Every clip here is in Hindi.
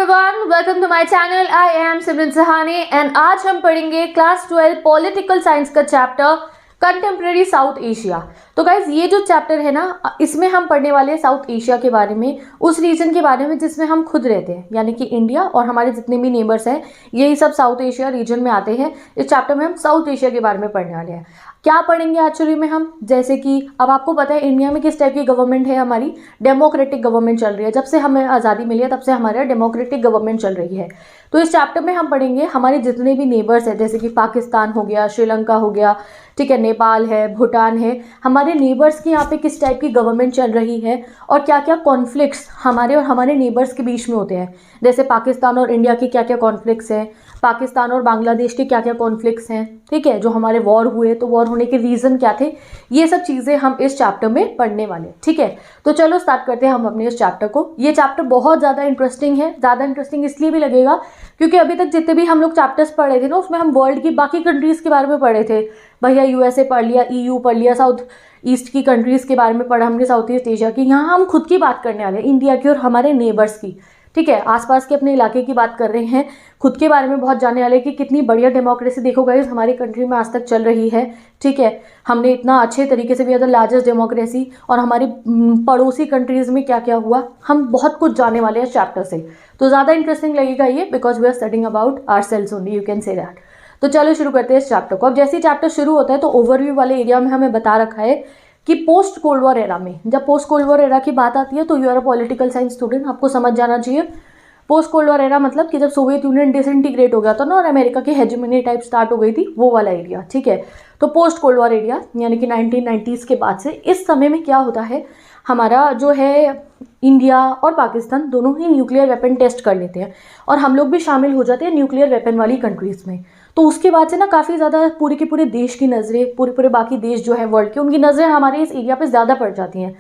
everyone, welcome to my channel. I am Simran Sahani and आज हम पढ़ेंगे क्लास 12 पॉलिटिकल साइंस का चैप्टर कंटेम्प्रेरी साउथ एशिया। तो गाइज ये जो चैप्टर है ना, इसमें हम पढ़ने वाले हैं साउथ एशिया के बारे में, उस रीजन के बारे में जिसमें हम खुद रहते हैं, यानी कि इंडिया और हमारे जितने भी नेबर्स हैं यही सब साउथ एशिया रीजन में आते हैं। इस चैप्टर में हम साउथ एशिया के बारे में पढ़ने वाले हैं। क्या पढ़ेंगे एक्चुअली में हम, जैसे कि अब आपको पता है इंडिया में किस टाइप की गवर्नमेंट है, हमारी डेमोक्रेटिक गवर्नमेंट चल रही है। जब से हमें आज़ादी मिली है तब से हमारे डेमोक्रेटिक गवर्नमेंट चल रही है। तो इस चैप्टर में हम पढ़ेंगे हमारे जितने भी नेबर्स हैं, जैसे कि पाकिस्तान हो गया, श्रीलंका हो गया, ठीक है, नेपाल है, भूटान है, हमारे नेबर्स की यहाँ पे किस टाइप की गवर्नमेंट चल रही है और क्या क्या कॉन्फ्लिक्ट्स हमारे और हमारे नेबर्स के बीच में होते हैं। जैसे पाकिस्तान और इंडिया के क्या क्या कॉन्फ्लिक्ट्स हैं, पाकिस्तान और बांग्लादेश के क्या क्या कॉन्फ्लिक्ट्स हैं, ठीक है, जो हमारे वॉर हुए तो वॉर होने के रीज़न क्या थे, ये सब चीज़ें हम इस चैप्टर में पढ़ने वाले, ठीक है। तो चलो स्टार्ट करते हैं हम अपने इस चैप्टर को। ये चैप्टर बहुत ज़्यादा इंटरेस्टिंग है। ज़्यादा इंटरेस्टिंग इसलिए भी लगेगा क्योंकि अभी तक जितने भी हम लोग चैप्टर्स पढ़े थे ना, उसमें हम वर्ल्ड की बाकी कंट्रीज़ के बारे में पढ़े थे। भैया यूएसए पढ़ लिया, ईयू पढ़ लिया, साउथ ईस्ट की कंट्रीज़ के बारे में पढ़ा हमने, साउथ ईस्ट एशिया की। यहाँ हम खुद की बात करने वाले हैं, इंडिया की और हमारे नेबर्स की, ठीक है, आसपास के अपने इलाके की बात कर रहे हैं। खुद के बारे में बहुत जानने वाले कि कितनी बढ़िया डेमोक्रेसी देखो गाइस हमारी कंट्री में आज तक चल रही है, ठीक है। हमने इतना अच्छे तरीके से भी अदर लार्जेस्ट डेमोक्रेसी, और हमारी पड़ोसी कंट्रीज़ में क्या क्या हुआ, हम बहुत कुछ जानने वाले हैं इस चैप्टर से। तो ज़्यादा इंटरेस्टिंग लगेगा ये, because we are studying about ourselves only, you can say that. तो चलो शुरू करते हैं इस चैप्टर को। अब जैसे ही चैप्टर शुरू होता है तो ओवरव्यू वाले एरिया में हमें बता रखा है कि पोस्ट कोल्ड वॉर एरा में, जब पोस्ट कोल्ड वॉर एरा की बात आती है तो you are a political science student, आपको समझ जाना चाहिए। पोस्ट कोल्ड वॉर एरा मतलब कि जब सोवियत यूनियन डिसइंटीग्रेट हो गया था ना और अमेरिका की हेजेमनी टाइप स्टार्ट हो गई थी, वो वाला एरिया, ठीक है। तो पोस्ट कोल्ड वॉर एरिया यानी कि 1990s के बाद से इस समय में क्या होता है, हमारा जो है इंडिया और पाकिस्तान दोनों ही न्यूक्लियर वेपन टेस्ट कर लेते हैं और हम लोग भी शामिल हो जाते हैं न्यूक्लियर वेपन वाली कंट्रीज़ में। तो उसके बाद से ना काफ़ी ज़्यादा पूरे के पूरे देश की नज़रें, पूरे बाकी देश जो है वर्ल्ड के, उनकी नज़रें हमारे इस एरिया पे ज़्यादा पड़ जाती हैं,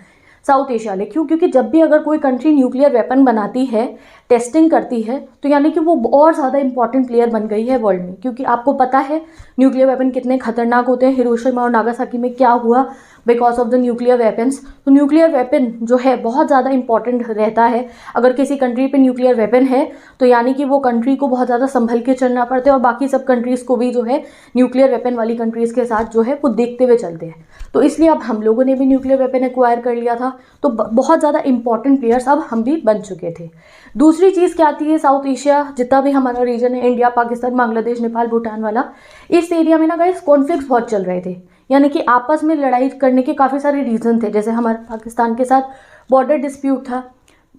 साउथ एशिया ले। क्यों? क्योंकि जब भी अगर कोई कंट्री न्यूक्लियर वेपन बनाती है, टेस्टिंग करती है, तो यानी कि वो और ज़्यादा इंपॉर्टेंट प्लेयर बन गई है वर्ल्ड में। क्योंकि आपको पता है न्यूक्लियर वेपन कितने खतरनाक होते हैं। हिरोशिमा और नागासाकी में क्या हुआ because of the nuclear weapons. तो न्यूक्लियर वेपन जो है बहुत ज़्यादा इंपॉर्टेंट रहता है। अगर किसी कंट्री पे न्यूक्लियर वेपन है तो यानी कि वो कंट्री को बहुत ज़्यादा संभल के चलना पड़ता है और बाकी सब कंट्रीज़ को भी जो है न्यूक्लियर वेपन वाली कंट्रीज़ के साथ जो है वो देखते हुए चलते हैं। तो इसलिए अब हम लोगों ने भी न्यूक्लियर वेपन एक्वायर कर लिया था, तो बहुत ज़्यादा इंपॉर्टेंट प्लेयर्स अब हम भी बन चुके थे। दूसरी चीज़ क्या आती है, साउथ एशिया जितना भी हमारा रीजन है, इंडिया, पाकिस्तान, बांग्लादेश, नेपाल, भूटान वाला, इस एरिया में ना गाइस कॉन्फ्लिक्ट्स बहुत चल रहे थे। यानी कि आपस में लड़ाई करने के काफ़ी सारे रीज़न थे। जैसे हमारे पाकिस्तान के साथ बॉर्डर डिस्प्यूट था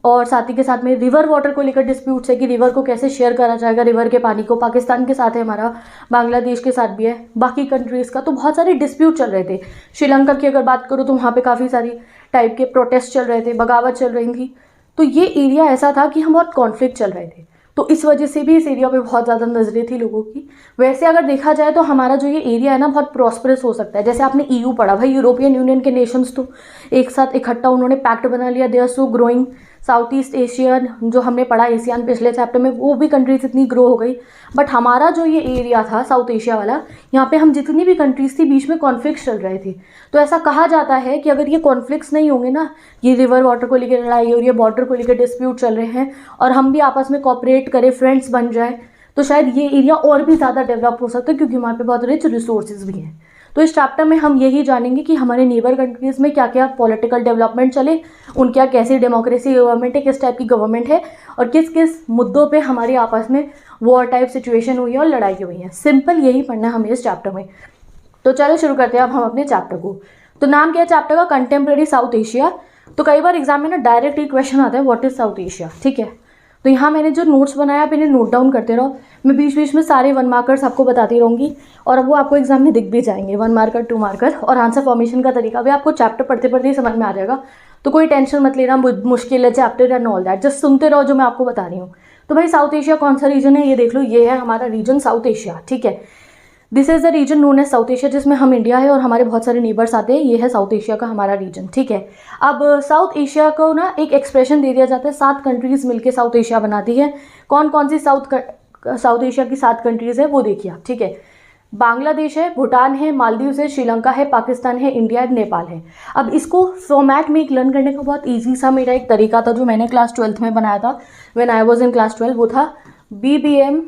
और साथ ही के साथ में रिवर वाटर को लेकर डिस्प्यूट्स है कि रिवर को कैसे शेयर करा जाएगा, रिवर के पानी को। पाकिस्तान के साथ है हमारा, बांग्लादेश के साथ भी है, बाकी कंट्रीज़ का। तो बहुत सारे डिस्प्यूट चल रहे थे। श्रीलंका की अगर बात करूँ तो वहाँ पे काफ़ी सारी टाइप के प्रोटेस्ट चल रहे थे, बगावत चल रही थी। तो ये एरिया ऐसा था कि हम बहुत कॉन्फ्लिक्ट चल रहे थे, तो इस वजह से भी इस एरिया पे बहुत ज़्यादा नज़रें थी लोगों की। वैसे अगर देखा जाए तो हमारा जो ये एरिया है ना बहुत प्रॉस्परस हो सकता है। जैसे आपने ईयू पढ़ा, भाई यूरोपियन यूनियन के नेशंस तो एक साथ इकट्ठा उन्होंने पैक्ट बना लिया, they are so growing. South east Asian जो हमने पढ़ा एशियन पिछले चैप्टर में, वो भी कंट्रीज इतनी ग्रो हो गई। बट हमारा जो ये एरिया था साउथ एशिया वाला, यहाँ पे हम जितनी भी कंट्रीज थी बीच में कॉन्फ्लिक्ट्स चल रहे थे। तो ऐसा कहा जाता है कि अगर ये कॉन्फ्लिक्ट्स नहीं होंगे ना, ये रिवर वाटर को लेकर लड़ाई और ये बॉर्डर को लेकर डिस्प्यूट चल रहे हैं, और हम भी आपस में कॉपरेट करें, फ्रेंड्स बन जाए, तो शायद ये एरिया और भी ज़्यादा डेवलप हो सकता है, क्योंकि वहाँ पे बहुत रिच रिसोर्सेज भी हैं। तो इस चैप्टर में हम यही जानेंगे कि हमारे नेबर कंट्रीज़ में क्या क्या पॉलिटिकल डेवलपमेंट चले, उनका कैसी डेमोक्रेसी गवर्नमेंट है, किस टाइप की गवर्नमेंट है, और किस किस मुद्दों पे हमारी आपस में वॉर टाइप सिचुएशन हुई है और लड़ाई हुई है। सिंपल यही पढ़ना है हमें इस चैप्टर में। तो चलो शुरू करते हैं अब हम अपने चैप्टर को। तो नाम क्या है चैप्टर का, कंटेम्प्रेरी साउथ एशिया। तो कई बार एग्जाम में ना डायरेक्ट ही क्वेश्चन आता है, व्हाट इज साउथ एशिया, ठीक है। तो यहाँ मैंने जो नोट्स बनाया आप इन्हें नोट डाउन करते रहो। मैं बीच बीच में सारे 1 मार्कर्स आपको बताती रहूँगी और अब वो आपको एग्जाम में दिख भी जाएंगे, 1 मार्कर, 2 मार्कर। और आंसर फॉर्मेशन का तरीका भी आपको चैप्टर पढ़ते पढ़ते ही समझ में आ जाएगा। तो कोई टेंशन मत लेना, मुश्किल है chapter and all that, just सुनते रहो जो मैं आपको बता रही हूँ। तो भाई साउथ एशिया कौन सा रीजन है, ये देख लो, ये है हमारा रीजन साउथ एशिया, ठीक है। This is the region known as south Asia, जिसमें हम इंडिया है और हमारे बहुत सारे नेबर्स आते हैं। ये है साउथ एशिया का हमारा रीजन, ठीक है। अब साउथ एशिया को ना एक एक्सप्रेशन दे दिया जाता है, 7 कंट्रीज मिलके साउथ एशिया बनाती है। कौन कौन सी साउथ एशिया की 7 कंट्रीज है वो देखिए आप, ठीक है। बांग्लादेश है, भूटान है, मालदीव है, श्रीलंका है, पाकिस्तान है, इंडिया है, नेपाल है। अब इसको फॉर्मेट में एक लर्न करने का बहुत ईजी सा मेरा एक तरीका था जो मैंने क्लास 12th में बनाया था, when I was in class 12, वो था BBM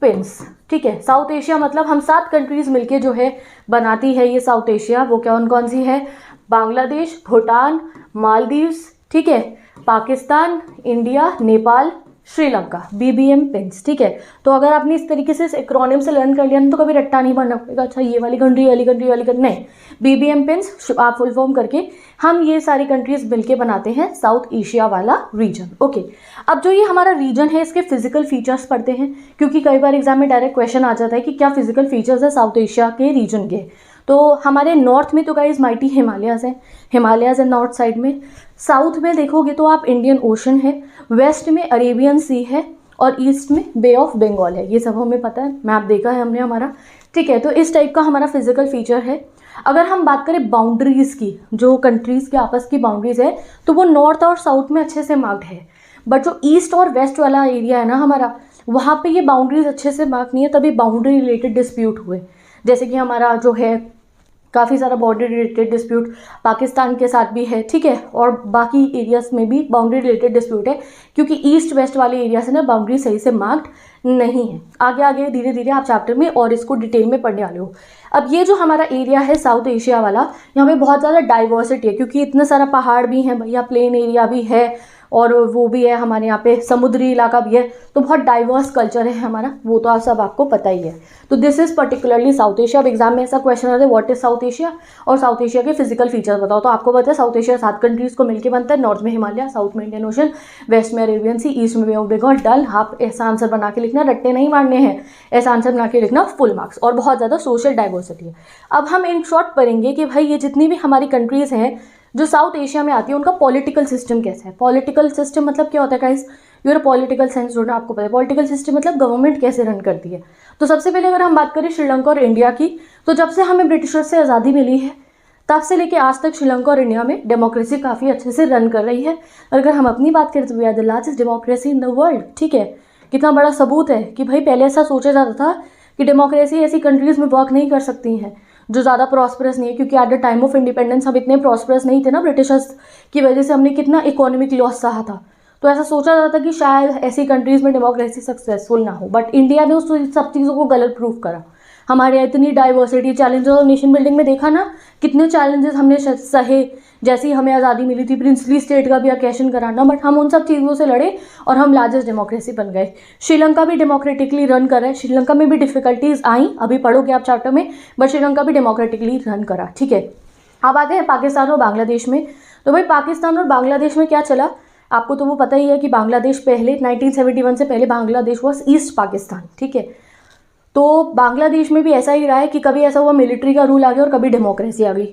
पिन्स। ठीक है, साउथ एशिया मतलब हम 7 कंट्रीज मिलके जो है बनाती है ये साउथ एशिया। वो कौन कौन सी है? बांग्लादेश, भूटान, मालदीव्स, ठीक है, Pakistan, India, Nepal, Sri Lanka, BBM pins. ठीक है, तो अगर आपने इस तरीके से एक्रोनिम से लर्न कर लिया ना तो कभी रट्टा नहीं बनना पड़ेगा, अच्छा ये वाली कंट्री, वाली कंट्री, वाली कंट्री, नहीं। BBM पिन्स आप फुल फॉर्म करके हम ये सारी कंट्रीज मिलके बनाते हैं साउथ एशिया वाला रीजन। ओके, अब जो ये हमारा रीजन है इसके फिजिकल फीचर्स पढ़ते हैं, क्योंकि कई बार एग्जाम में डायरेक्ट क्वेश्चन आ जाता है कि क्या फिजिकल फीचर्स है साउथ एशिया के रीजन के। तो हमारे नॉर्थ में तो गाइस माइटी हिमालयाज़ हैं, हिमालयाज़ है नॉर्थ साइड में। साउथ में देखोगे तो आप इंडियन ओशन है, वेस्ट में अरेबियन सी है और ईस्ट में बे ऑफ बंगाल है। ये सब हमें पता है, मैप देखा है हमने हमारा। ठीक है, तो इस टाइप का हमारा फिजिकल फीचर है। अगर हम बात करें बाउंड्रीज़ की, जो कंट्रीज़ के आपस की बाउंड्रीज़ है, तो वो नॉर्थ और साउथ में अच्छे से मार्क्ड है, बट जो ईस्ट और वेस्ट वाला एरिया है ना हमारा, वहाँ पे ये बाउंड्रीज अच्छे से मार्क नहीं है, तभी बाउंड्री रिलेटेड डिस्प्यूट हुए। जैसे कि हमारा जो है काफ़ी सारा बाउंड्री रिलेटेड डिस्प्यूट पाकिस्तान के साथ भी है, ठीक है, और बाकी एरियाज में भी बाउंड्री रिलेटेड डिस्प्यूट है, क्योंकि ईस्ट वेस्ट वाले एरिया से ना बाउंड्री सही से मार्क्ड नहीं है। आगे आगे धीरे धीरे आप चैप्टर में और इसको डिटेल में पढ़ने वाले हो। अब ये जो हमारा एरिया है साउथ एशिया वाला, यहाँ पे बहुत ज़्यादा डाइवर्सिटी है, क्योंकि इतना सारा पहाड़ भी है भैया, प्लेन एरिया भी है और वो भी है हमारे यहाँ पे समुद्री इलाका भी है, तो बहुत डाइवर्स कल्चर है हमारा, वो तो आप सब आपको पता ही है। तो this is particularly south Asia. अब एग्जाम में ऐसा क्वेश्चन आता है व्हाट इज साउथ एशिया, और साउथ एशिया के फिजिकल फीचर्स बताओ। तो आपको पता है साउथ एशिया 7 कंट्रीज को मिलकर बनता है, नॉर्थ में हिमालय, साउथ में इंडियन ओशन, वेस्ट में अरेबियन सी, ईस्ट में बे ऑफ बंगाल, डल। आप ऐसा आंसर बना के लिखना, रट्टे नहीं मारने हैं, ऐसा आंसर बना के लिखना, फुल मार्क्स। और बहुत ज़्यादा सोशल डाइवर्सिटी है। अब हम इन शॉर्ट पढ़ेंगे कि भाई ये जितनी भी हमारी कंट्रीज हैं जो साउथ एशिया में आती है, उनका पॉलिटिकल सिस्टम कैसा है। पॉलिटिकल सिस्टम मतलब क्या होता है guys, your political science student, आपको पता है पॉलिटिकल सिस्टम मतलब गवर्नमेंट कैसे रन करती है। तो सबसे पहले अगर हम बात करें श्रीलंका और इंडिया की, तो जब से हमें ब्रिटिशर्स से आज़ादी मिली है तब से लेके आज तक श्रीलंका और इंडिया में डेमोक्रेसी काफ़ी अच्छे से रन कर रही है। अगर हम अपनी बात करें तो we are the largest democracy in the world. ठीक है, कितना बड़ा सबूत है कि भाई पहले ऐसा सोचा जाता था कि डेमोक्रेसी ऐसी कंट्रीज़ में वर्क नहीं कर सकती हैं जो ज़्यादा प्रॉस्परस नहीं है, क्योंकि at the time of independence हम इतने प्रॉस्परस नहीं थे ना, ब्रिटिशर्स की वजह से हमने कितना इकोनॉमिक लॉस सहा था। तो ऐसा सोचा जाता था कि शायद ऐसी कंट्रीज़ में डेमोक्रेसी सक्सेसफुल ना हो, बट इंडिया ने उस सब चीज़ों को गलत प्रूव करा। हमारे यहाँ इतनी डाइवर्सिटी, चैलेंजेस, और नेशन बिल्डिंग में देखा ना कितने चैलेंजेस हमने सहे। जैसे ही हमें आज़ादी मिली थी, प्रिंसली स्टेट का भी अकेशन कराना, बट हम उन सब चीज़ों से लड़े और हम लार्जेस्ट डेमोक्रेसी बन गए। श्रीलंका भी डेमोक्रेटिकली रन कर रहा है, श्रीलंका में भी डिफिकल्टीज आई, अभी पढ़ोगे आप चैप्टर में, बट श्रीलंका भी डेमोक्रेटिकली रन करा। ठीक है, अब आते हैं पाकिस्तान और बांग्लादेश में। तो भाई पाकिस्तान और बांग्लादेश में क्या चला, आपको तो वो पता ही है कि बांग्लादेश पहले 1971 से पहले बांग्लादेश वॉज ईस्ट पाकिस्तान। ठीक है, तो बांग्लादेश में भी ऐसा ही रहा है कि कभी ऐसा हुआ मिलिट्री का रूल आ गया और कभी डेमोक्रेसी आ गई।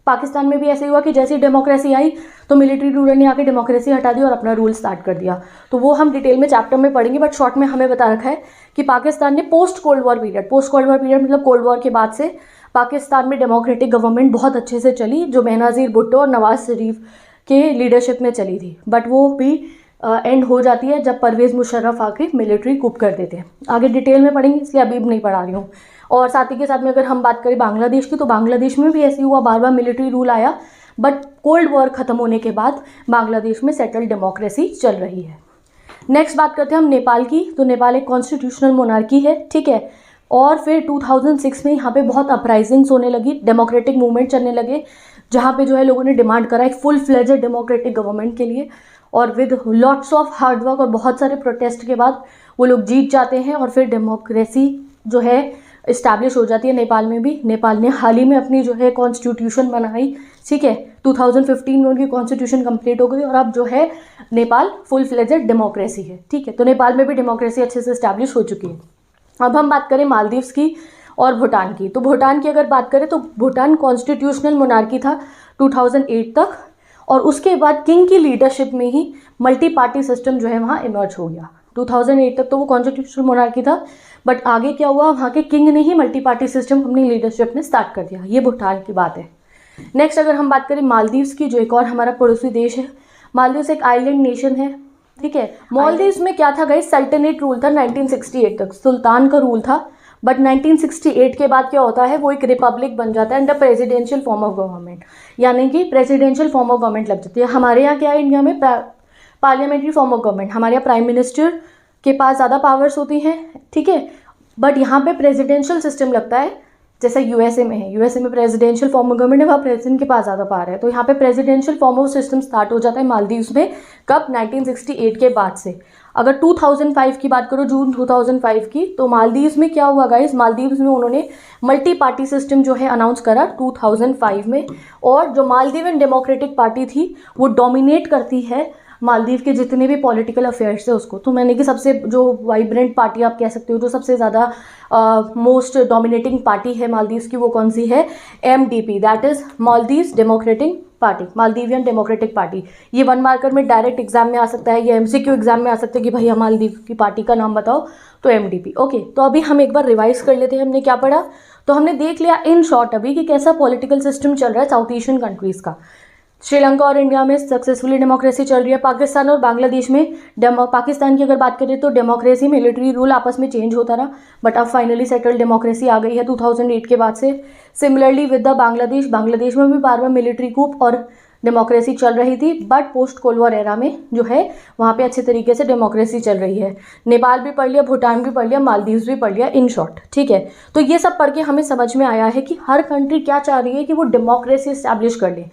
पाकिस्तान में भी ऐसे हुआ कि जैसे डेमोक्रेसी आई तो मिलिट्री रूलर ने आके डेमोक्रेसी हटा दी और अपना रूल स्टार्ट कर दिया। तो वो हम डिटेल में चैप्टर में पढ़ेंगे, बट शॉर्ट में हमें बता रखा है कि पाकिस्तान ने पोस्ट कोल्ड वॉर पीरियड मतलब कोल्ड वॉर के बाद से पाकिस्तान में डेमोक्रेटिक गवर्नमेंट बहुत अच्छे से चली, जो बेनज़ीर भुट्टो और नवाज शरीफ के लीडरशिप में चली थी, बट वो भी एंड हो जाती है जब परवेज़ मुशर्रफ आके मिलिट्री कूप कर देते हैं। आगे डिटेल में पढ़ेंगे, इसलिए अभी नहीं पढ़ा रही हूँ। और साथ ही के साथ में अगर हम बात करें बांग्लादेश की, तो बांग्लादेश में भी ऐसे हुआ, बार बार मिलिट्री रूल आया, बट कोल्ड वॉर ख़त्म होने के बाद बांग्लादेश में सेटल्ड डेमोक्रेसी चल रही है। नेक्स्ट बात करते हैं हम नेपाल की। तो नेपाल एक कॉन्स्टिट्यूशनल मोनार्की है, ठीक है, और फिर 2006 में यहाँ पे बहुत अपराइजिंग्स होने लगी, डेमोक्रेटिक मूवमेंट चलने लगे, जहाँ पे जो है लोगों ने डिमांड करा एक फुल फ्लेजेड डेमोक्रेटिक गवर्नमेंट के लिए, और विद लॉट्स ऑफ हार्डवर्क और बहुत सारे प्रोटेस्ट के बाद वो लोग जीत जाते हैं और फिर डेमोक्रेसी जो है इस्टेब्लिश हो जाती है नेपाल में भी। नेपाल ने हाल ही में अपनी जो है कॉन्स्टिट्यूशन बनाई, ठीक है, 2015 में उनकी कॉन्स्टिट्यूशन कंप्लीट हो गई और अब जो है नेपाल फुल फ्लेजेड डेमोक्रेसी है। ठीक है, तो नेपाल में भी डेमोक्रेसी अच्छे से इस्टेब्लिश हो चुकी है। अब हम बात करें मालदीव्स की और भूटान की। तो भूटान की अगर बात करें तो भूटान कॉन्स्टिट्यूशनल मोनार्की था 2008 तक, और उसके बाद किंग की लीडरशिप में ही मल्टी पार्टी सिस्टम जो है वहाँ इमर्ज हो गया। 2008 तक तो वो कॉन्स्टिट्यूशनल मोनार्की था, बट आगे क्या हुआ, वहाँ के किंग ने ही मल्टी पार्टी सिस्टम अपनी लीडरशिप में स्टार्ट कर दिया। ये भूटान की बात है। नेक्स्ट अगर हम बात करें मालदीव्स की, जो एक और हमारा पड़ोसी देश है। मालदीव्स एक आइलैंड नेशन है, ठीक है। मालदीव्स में क्या था गाइस, सल्तनत रूल था 1968 तक, सुल्तान का रूल था, बट 1968 के बाद क्या होता है, वो एक रिपब्लिक बन जाता है under presidential form of government, यानी कि प्रेसिडेंशियल फॉर्म ऑफ गवर्नमेंट लग जाती है। हमारे यहाँ क्या है इंडिया में, पार्लियामेंट्री फॉर्म ऑफ गवर्नमेंट, हमारे यहाँ प्राइम मिनिस्टर के पास ज़्यादा पावर्स होती हैं, ठीक है। बट यहाँ पे प्रेसिडेंशियल सिस्टम लगता है, जैसा यूएसए में है, यूएसए में प्रेसिडेंशियल फॉर्म ऑफ गवर्नमेंट है, वहाँ प्रेसिडेंट के पास ज़्यादा पावर है। तो यहाँ पे presidential form of system start हो जाता है मालदीव्स में, कब, 1968 के बाद से। अगर 2005 की बात करो, जून 2005 की, तो मालदीव्स में क्या हुआ गाइस, मालदीव्स में उन्होंने मल्टी पार्टी सिस्टम जो है अनाउंस करा 2005 में। और जो मालदीवियन डेमोक्रेटिक पार्टी थी वो डोमिनेट करती है मालदीव के जितने भी पॉलिटिकल अफेयर्स है उसको। तो मैंने कि सबसे जो वाइब्रेंट पार्टी आप कह सकते हो, जो सबसे ज़्यादा मोस्ट डोमिनेटिंग पार्टी है मालदीव्स की, वो कौन सी है, MDP, that is Maldives democratic party, Maldivian democratic party. ये 1 मार्कर में डायरेक्ट एग्जाम में आ सकता है, ये MCQ एग्जाम में आ सकता है कि भैया मालदीव की पार्टी का नाम बताओ, तो MDP। ओके, तो अभी हम एक बार रिवाइज कर लेते हैं हमने क्या पढ़ा। तो हमने देख लिया इन शॉर्ट अभी कि कैसा पॉलिटिकल सिस्टम चल रहा है साउथ एशियन कंट्रीज़ का। श्रीलंका और इंडिया में सक्सेसफुली डेमोक्रेसी चल रही है। पाकिस्तान और बांग्लादेश में पाकिस्तान की अगर बात करें तो डेमोक्रेसी, मिलिट्री रूल आपस में चेंज होता रहा, बट अब फाइनली सेटल डेमोक्रेसी आ गई है 2008 के बाद से। सिमिलरली विद द बांग्लादेश में भी बार बार मिलिट्री कूप और डेमोक्रेसी चल रही थी, but post cold war era में जो है वहाँ पे अच्छे तरीके से डेमोक्रेसी चल रही है। नेपाल भी पढ़ लिया, भूटान भी पढ़ लिया, मालदीव्स भी पढ़ लिया इन शॉर्ट, ठीक है। तो ये सब पढ़ के हमें समझ में आया है कि हर कंट्री क्या चाह रही है कि वो डेमोक्रेसी इस्टेब्लिश कर ले।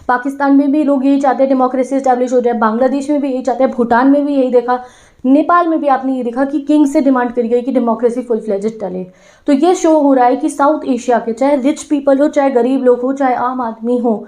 पाकिस्तान में भी लोग यही चाहते हैं डेमोक्रेसी इस्टेब्लिश हो जाए, बांग्लादेश में भी यही चाहते हैं, भूटान में भी यही देखा, नेपाल में भी आपने ये देखा कि किंग से डिमांड करी गई कि डेमोक्रेसी फुल फ्लेजेड चले। तो ये शो हो रहा है कि साउथ एशिया के, चाहे रिच पीपल हो, चाहे गरीब लोग हो, चाहे आम आदमी हो,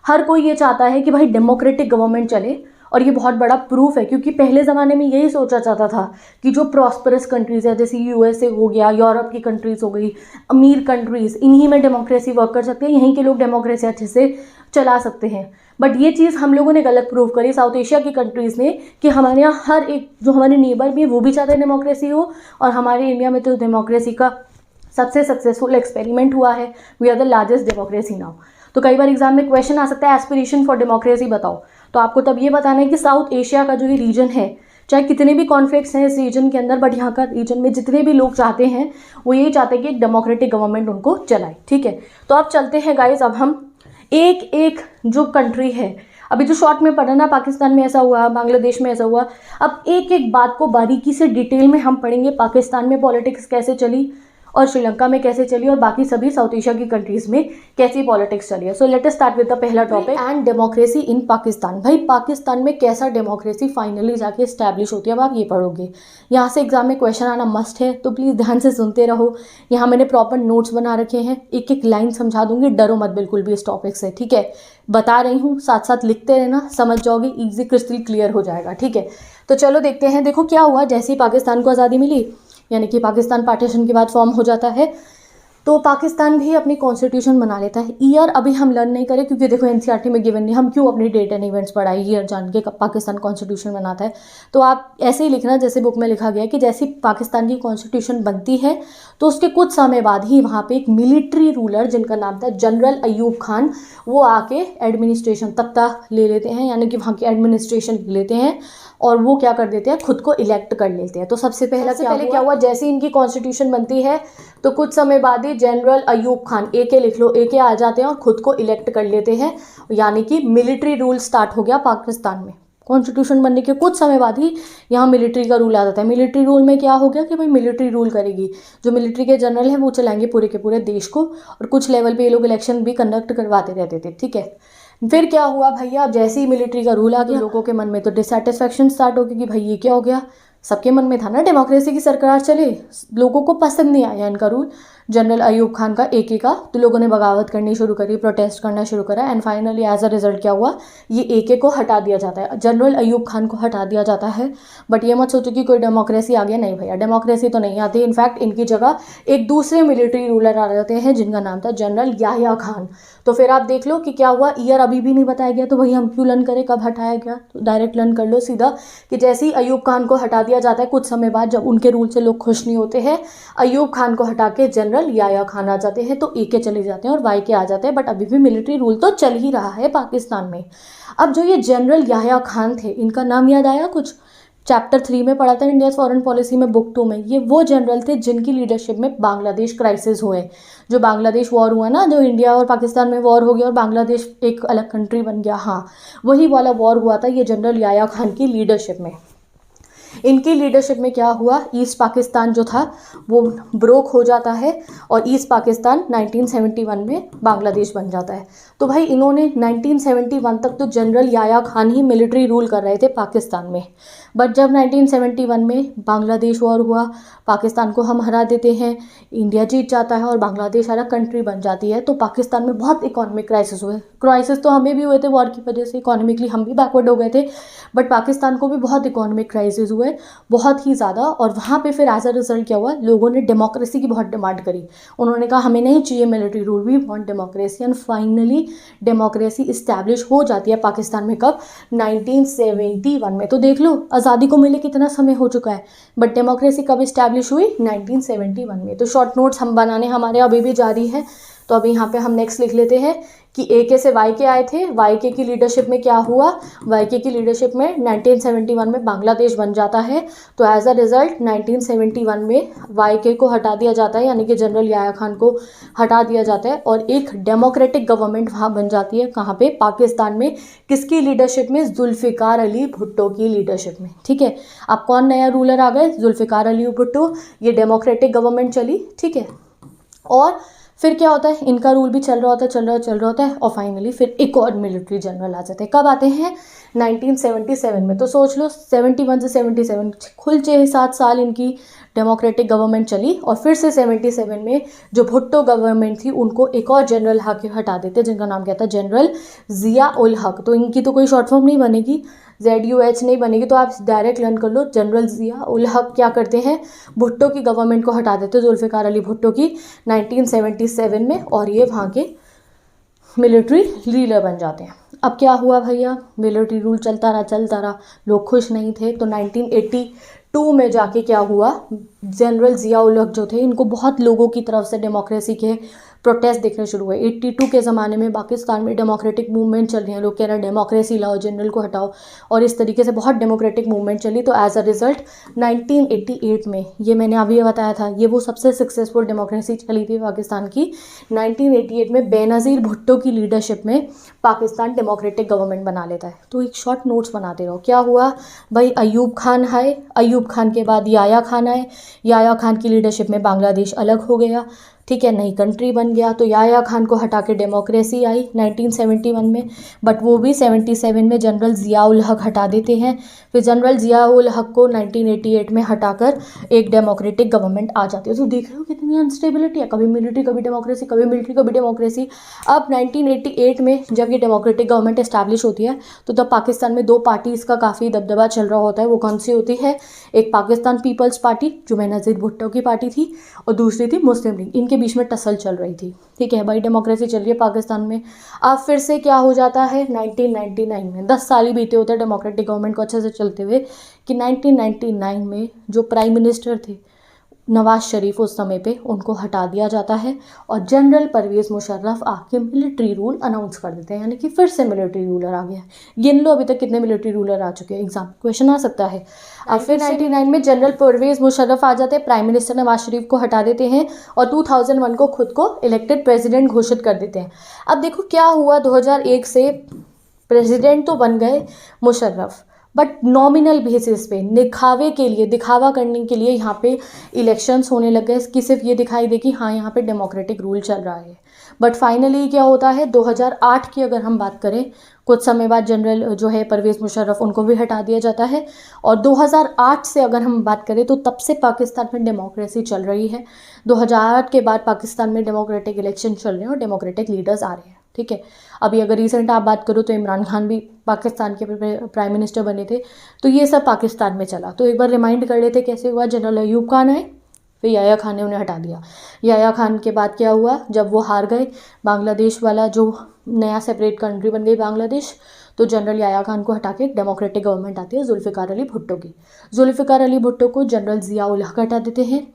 हर कोई ये चाहता है कि भाई डेमोक्रेटिक गवर्नमेंट चले। और ये बहुत बड़ा प्रूफ है, क्योंकि पहले ज़माने में यही सोचा जाता था कि जो प्रॉस्परस कंट्रीज़ है, जैसे USA हो गया, यूरोप की कंट्रीज़ हो गई, अमीर कंट्रीज़, इन्हीं में डेमोक्रेसी वर्क कर सकते हैं, यहीं के लोग डेमोक्रेसी अच्छे से चला सकते हैं। बट ये चीज़ हम लोगों ने गलत प्रूव करी, साउथ एशिया की कंट्रीज़ ने, कि हमारे यहाँ हर एक जो हमारे नेबर भी है वो भी चाहते हैं डेमोक्रेसी हो, और हमारे इंडिया में तो डेमोक्रेसी का सबसे सक्सेसफुल एक्सपेरिमेंट हुआ है। We are the largest democracy now. तो कई बार एग्जाम में क्वेश्चन आ सकता है एस्पिरेशन फॉर डेमोक्रेसी बताओ, तो आपको तब ये बताना है कि साउथ एशिया का जो ये रीजन है, चाहे कितने भी कॉन्फ्लिक्ट्स हैं इस रीजन के अंदर, बट यहाँ का रीजन में जितने भी लोग चाहते हैं वो यही चाहते हैं कि एक डेमोक्रेटिक गवर्नमेंट उनको चलाए, ठीक है। तो अब चलते हैं गाइज, अब हम एक एक जो कंट्री है, अभी जो शॉर्ट में पढ़ा ना, पाकिस्तान में ऐसा हुआ, बांग्लादेश में ऐसा हुआ, अब एक एक बात को बारीकी से डिटेल में हम पढ़ेंगे। पाकिस्तान में पॉलिटिक्स कैसे चली, और श्रीलंका में कैसे चली, और बाकी सभी साउथ एशिया की कंट्रीज़ में कैसी पॉलिटिक्स चली है। So let us start with the पहला topic, and democracy in Pakistan. भाई पाकिस्तान में कैसा डेमोक्रेसी फाइनली जाके इस्टेब्लिश होती है, अब आप ये पढ़ोगे। यहाँ से एग्जाम में क्वेश्चन आना मस्ट है, तो प्लीज़ ध्यान से सुनते रहो। यहाँ मैंने प्रॉपर नोट्स बना रखे हैं, एक एक लाइन समझा दूंगी, डरो मत बिल्कुल भी इस टॉपिक से, ठीक है। बता रही हूँ, साथ साथ लिखते रहना, समझ जाओगे, ईजी क्रिस्टल क्लियर हो जाएगा, ठीक है। तो चलो देखते हैं। देखो क्या हुआ, जैसे ही पाकिस्तान को आज़ादी मिली, यानी कि पाकिस्तान पार्टीशन के बाद फॉर्म हो जाता है, तो पाकिस्तान भी अपनी कॉन्स्टिट्यूशन बना लेता है। ईयर अभी हम लर्न नहीं करें, क्योंकि देखो NCERT में गिवन नहीं, हम क्यों अपनी डेट एंड इवेंट्स पढ़ाए, ईयर जान के कब पाकिस्तान कॉन्स्टिट्यूशन बनाता है। तो आप ऐसे ही लिखना जैसे बुक में लिखा गया है कि जैसे पाकिस्तान की कॉन्स्टिट्यूशन बनती है, तो उसके कुछ समय बाद ही वहाँ पे एक मिलिट्री रूलर जिनका नाम था जनरल अयूब खान, वो आके एडमिनिस्ट्रेशन तख्ता ले लेते हैं, यानी कि वहाँ की एडमिनिस्ट्रेशन ले लेते हैं, और वो क्या कर देते हैं, खुद को इलेक्ट कर लेते हैं। तो सबसे पहले क्या हुआ, जैसे इनकी कॉन्स्टिट्यूशन बनती है तो कुछ समय बाद ही जनरल अयूब खान, AK लिख लो, AK आ जाते हैं और खुद को इलेक्ट कर लेते हैं, यानी कि मिलिट्री रूल स्टार्ट हो गया पाकिस्तान में। कॉन्स्टिट्यूशन बनने के कुछ समय बाद ही यहाँ मिलिट्री का रूल आ जाता है। मिलिट्री रूल में क्या हो गया कि भाई मिलिट्री रूल करेगी, जो मिलिट्री के जनरल हैं वो चलाएंगे पूरे के पूरे देश को, और कुछ लेवल पे ये लोग इलेक्शन भी कंडक्ट करवाते रहते थे, ठीक है। फिर क्या हुआ भैया, अब जैसे ही मिलिट्री का रूल आ गया, लोगों के मन में तो डिससेटिस्फैक्शन स्टार्ट हो गई कि भाई ये क्या हो गया। सबके मन में था ना डेमोक्रेसी की सरकार चले, लोगों को पसंद नहीं आया इनका रूल, जनरल अयूब खान का, AK का, तो लोगों ने बगावत करनी शुरू करी, प्रोटेस्ट करना शुरू करा, and finally as a result क्या हुआ, ये AK को हटा दिया जाता है, जनरल अयूब खान को हटा दिया जाता है। बट ये मत सोचो कि कोई डेमोक्रेसी आ गया, नहीं भैया, डेमोक्रेसी तो नहीं आती। इनफैक्ट इनकी जगह एक दूसरे मिलिट्री रूलर आ जाते हैं जिनका नाम था जनरल याह्या खान। तो फिर आप देख लो कि क्या हुआ, ईयर अभी भी नहीं बताया गया, तो वही हम क्यों लर्न करें, कब हटाया गया, तो डायरेक्ट लर्न कर लो सीधा कि जैसे ही अयूब खान को हटा दिया जाता है, कुछ समय बाद जब उनके रूल से लोग खुश नहीं होते हैं, अयूब खान को हटा के जनरल याह्या खान आ जाते हैं, तो AK चले जाते हैं और YK आ जाते हैं। बट अभी भी मिलिट्री रूल तो चल ही रहा है पाकिस्तान में। अब जो ये जनरल याह्या खान थे, इनका नाम याद आया कुछ, चैप्टर 3 में पढ़ा था इंडिया फॉरेन पॉलिसी में, बुक 2 में। ये वो जनरल थे जिनकी लीडरशिप में बांग्लादेश क्राइसिस हुए, जो बांग्लादेश वॉर हुआ ना, जो इंडिया और पाकिस्तान में वॉर हो गया और बांग्लादेश एक अलग कंट्री बन गया, हाँ वही वाला वॉर हुआ था ये जनरल याह्या खान की लीडरशिप में। इनकी लीडरशिप में क्या हुआ, ईस्ट पाकिस्तान जो था वो ब्रोक हो जाता है और ईस्ट पाकिस्तान 1971 में बांग्लादेश बन जाता है। तो भाई इन्होंने 1971 तक तो जनरल याह्या खान ही मिलिट्री रूल कर रहे थे पाकिस्तान में, बट जब 1971 में बांग्लादेश वॉर हुआ, पाकिस्तान को हम हरा देते हैं, इंडिया जीत जाता है और बांग्लादेश अलग कंट्री बन जाती है, तो पाकिस्तान में बहुत इकोनॉमिक क्राइसिस हुए। क्राइसिस तो हमें भी हुए थे वॉर की वजह से, इकोनॉमिकली हम भी बैकवर्ड हो गए थे, बट पाकिस्तान को भी बहुत इकोनॉमिक क्राइसिस हुए, बहुत ही ज़्यादा। और वहाँ पे फिर एज अ रिजल्ट क्या हुआ, लोगों ने डेमोक्रेसी की बहुत डिमांड करी। उन्होंने कहा हमें नहीं चाहिए military rule, we want democracy, and finally democracy establish हो जाती है पाकिस्तान में। कब, 1971 में। तो देख लो आज़ादी को मिले कितना समय हो चुका है, बट डेमोक्रेसी कब इस्टेब्लिश हुई, 1971 में। तो शॉर्ट नोट्स हम बनाने हमारे अभी भी जारी है। तो अभी यहाँ पे हम नेक्स्ट लिख लेते हैं कि AK से YK आए थे, YK की लीडरशिप में क्या हुआ, YK की लीडरशिप में 1971 में बांग्लादेश बन जाता है। तो एज अ रिजल्ट 1971 में YK को हटा दिया जाता है, यानी कि जनरल याह्या खान को हटा दिया जाता है और एक डेमोक्रेटिक गवर्नमेंट वहाँ बन जाती है। कहाँ पे, पाकिस्तान में। किसकी लीडरशिप में, जुल्फ़िकार अली भुट्टो की लीडरशिप में। ठीक है, अब कौन नया रूलर आ गए, जुल्फ़िकार अली भुट्टो। ये डेमोक्रेटिक गवर्नमेंट चली, ठीक है। और फिर क्या होता है, इनका रूल भी चल रहा होता है और फाइनली फिर एक और मिलिट्री जनरल आ जाते हैं। कब आते हैं, 1977 में। तो सोच लो 71 से 77 कुल 6-7 साल इनकी डेमोक्रेटिक गवर्नमेंट चली और फिर से 77 में जो भुट्टो गवर्नमेंट थी उनको एक और जनरल हटा देते, जिनका नाम क्या था, जनरल ज़िया उल हक। तो इनकी तो कोई शॉर्ट फॉर्म नहीं बनेगी, ZUH नहीं बनेगी, तो आप डायरेक्ट लर्न कर लो। जनरल ज़िया उल हक क्या करते हैं, भुट्टो की गवर्नमेंट को हटा देते, जुल्फ़िकार अली भुट्टो की, 1977 में, और ये वहाँ के मिलिट्री लीडर बन जाते हैं। अब क्या हुआ भैया, मिलिट्री रूल चलता रहा, लोग खुश नहीं थे। तो 1982 में जाके क्या हुआ, जनरल ज़िया उल हक जो थे, इनको बहुत लोगों की तरफ से डेमोक्रेसी के प्रोटेस्ट दिखने शुरू हुए। 82 के ज़माने में पाकिस्तान में डेमोक्रेटिक मूवमेंट चल रही है, लोग कह रहे हैं डेमोक्रेसी लाओ, जनरल को हटाओ, और इस तरीके से बहुत डेमोक्रेटिक मूवमेंट चली। तो एज अ रिज़ल्ट 1988 में, ये मैंने अभी बताया था, ये वो सबसे सक्सेसफुल डेमोक्रेसी चली थी पाकिस्तान की। 1988 में बेनज़ीर भुट्टो की लीडरशिप में पाकिस्तान डेमोक्रेटिक गवर्नमेंट बना लेता है। तो एक शॉर्ट नोट्स बनाते रहो। क्या हुआ भाई, अयूब खान आए, अयूब खान के बाद याह्या खान आए, याह्या खान की लीडरशिप में बांग्लादेश अलग हो गया, ठीक है, नई कंट्री बन गया। तो याह्या खान को हटा के डेमोक्रेसी आई 1971 में, बट वो भी 77 में जनरल ज़िया उल हक हटा देते हैं। फिर जनरल ज़िया उल हक को 1988 में हटाकर एक डेमोक्रेटिक गवर्नमेंट आ जाती है। तो देख रहे हो कितनी अनस्टेबिलिटी है, कभी मिलिट्री कभी डेमोक्रेसी, कभी मिलिट्री कभी डेमोक्रेसी। अब 1988 में जब ये डेमोक्रेटिक गवर्नमेंट इस्टेब्लिश होती है तो तब पाकिस्तान में 2 पार्टीज़ का काफ़ी दबदबा चल रहा होता है। वो कौन सी होती है, एक पाकिस्तान पीपल्स पार्टी जो बेनज़ीर भुट्टो की पार्टी थी, और दूसरी थी मुस्लिम लीग। इनके बीच में टसल चल रही थी, ठीक है भाई, डेमोक्रेसी चल रही है पाकिस्तान में। अब फिर से क्या हो जाता है, 1999 में, 10 साल ही बीते होते हैं डेमोक्रेटिक गवर्नमेंट को अच्छे से चलते हुए, कि 1999 में जो प्राइम मिनिस्टर थे नवाज शरीफ उस समय पे, उनको हटा दिया जाता है और जनरल परवेज़ मुशर्रफ आके मिलिट्री रूल अनाउंस कर देते हैं, यानी कि फिर से मिलिट्री रूलर आ गया है। गिन लो अभी तक कितने मिलिट्री रूलर आ चुके हैं, एग्जाम क्वेश्चन आ सकता है। अब फिर 99 में जनरल परवेज़ मुशर्रफ आ जाते हैं, प्राइम मिनिस्टर नवाज शरीफ को हटा देते हैं और 2001 को खुद को इलेक्टेड प्रेसिडेंट घोषित कर देते हैं। अब देखो क्या हुआ, 2001 से प्रेसिडेंट तो बन गए मुशर्रफ, बट नॉमिनल बेसिस पे, दिखावे के लिए, दिखावा करने के लिए यहाँ पे इलेक्शंस होने लग गए कि सिर्फ ये दिखाई दे कि हाँ यहाँ पे डेमोक्रेटिक रूल चल रहा है। बट फाइनली क्या होता है, 2008 की अगर हम बात करें, कुछ समय बाद जनरल जो है परवेज़ मुशर्रफ, उनको भी हटा दिया जाता है। और 2008 से अगर हम बात करें तो तब से पाकिस्तान में डेमोक्रेसी चल रही है। 2008 के बाद पाकिस्तान में डेमोक्रेटिक इलेक्शन चल रहे हैं और डेमोक्रेटिक लीडर्स आ रहे हैं, ठीक है। अभी अगर रिसेंट आप बात करो तो इमरान खान भी पाकिस्तान के प्राइम मिनिस्टर बने थे। तो ये सब पाकिस्तान में चला। तो एक बार रिमाइंड कर लेते कैसे हुआ, जनरल अयूब खान आए, फिर याह्या खान ने उन्हें हटा दिया। याह्या खान के बाद क्या हुआ, जब वो हार गए, बांग्लादेश वाला जो नया सेपरेट कंट्री बन गई बांग्लादेश, तो जनरल याह्या खान को हटा के डेमोक्रेटिक गवर्नमेंट आती है जुल्फ़िकार अली भुट्टो की। जुल्फ़िकार अली भुट्टो को जनरल ज़िया उल हक हटा देते हैं,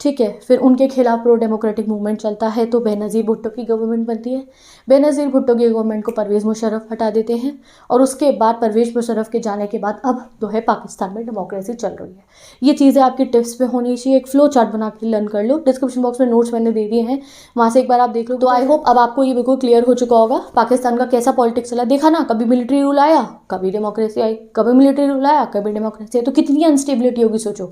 ठीक है। फिर उनके खिलाफ प्रो डेमोक्रेटिक मूवमेंट चलता है तो बेनज़ीर भुट्टो की गवर्नमेंट बनती है। बेनज़ीर भुट्टो की गवर्नमेंट को परवेज़ मुशर्रफ हटा देते हैं और उसके बाद परवेज़ मुशर्रफ के जाने के बाद अब जो है पाकिस्तान में डेमोक्रेसी चल रही है। ये चीज़ें आपकी टिप्स पे होनी चाहिए, एक फ्लो चार्ट बना के लर्न कर लो। डिस्क्रिप्शन बॉक्स में नोट्स मैंने दे दिए हैं, वहाँ से एक बार आप देख लो। तो आई होप अब आपको ये बिल्कुल क्लियर हो चुका होगा पाकिस्तान का कैसा पॉलिटिक्स चला। देखा ना, कभी मिलिट्री रूल आया, कभी डेमोक्रेसी आई, कभी मिलिट्री रूल आया, कभी डेमोक्रेसी आई, तो कितनी अनस्टेबिलिटी होगी सोचो।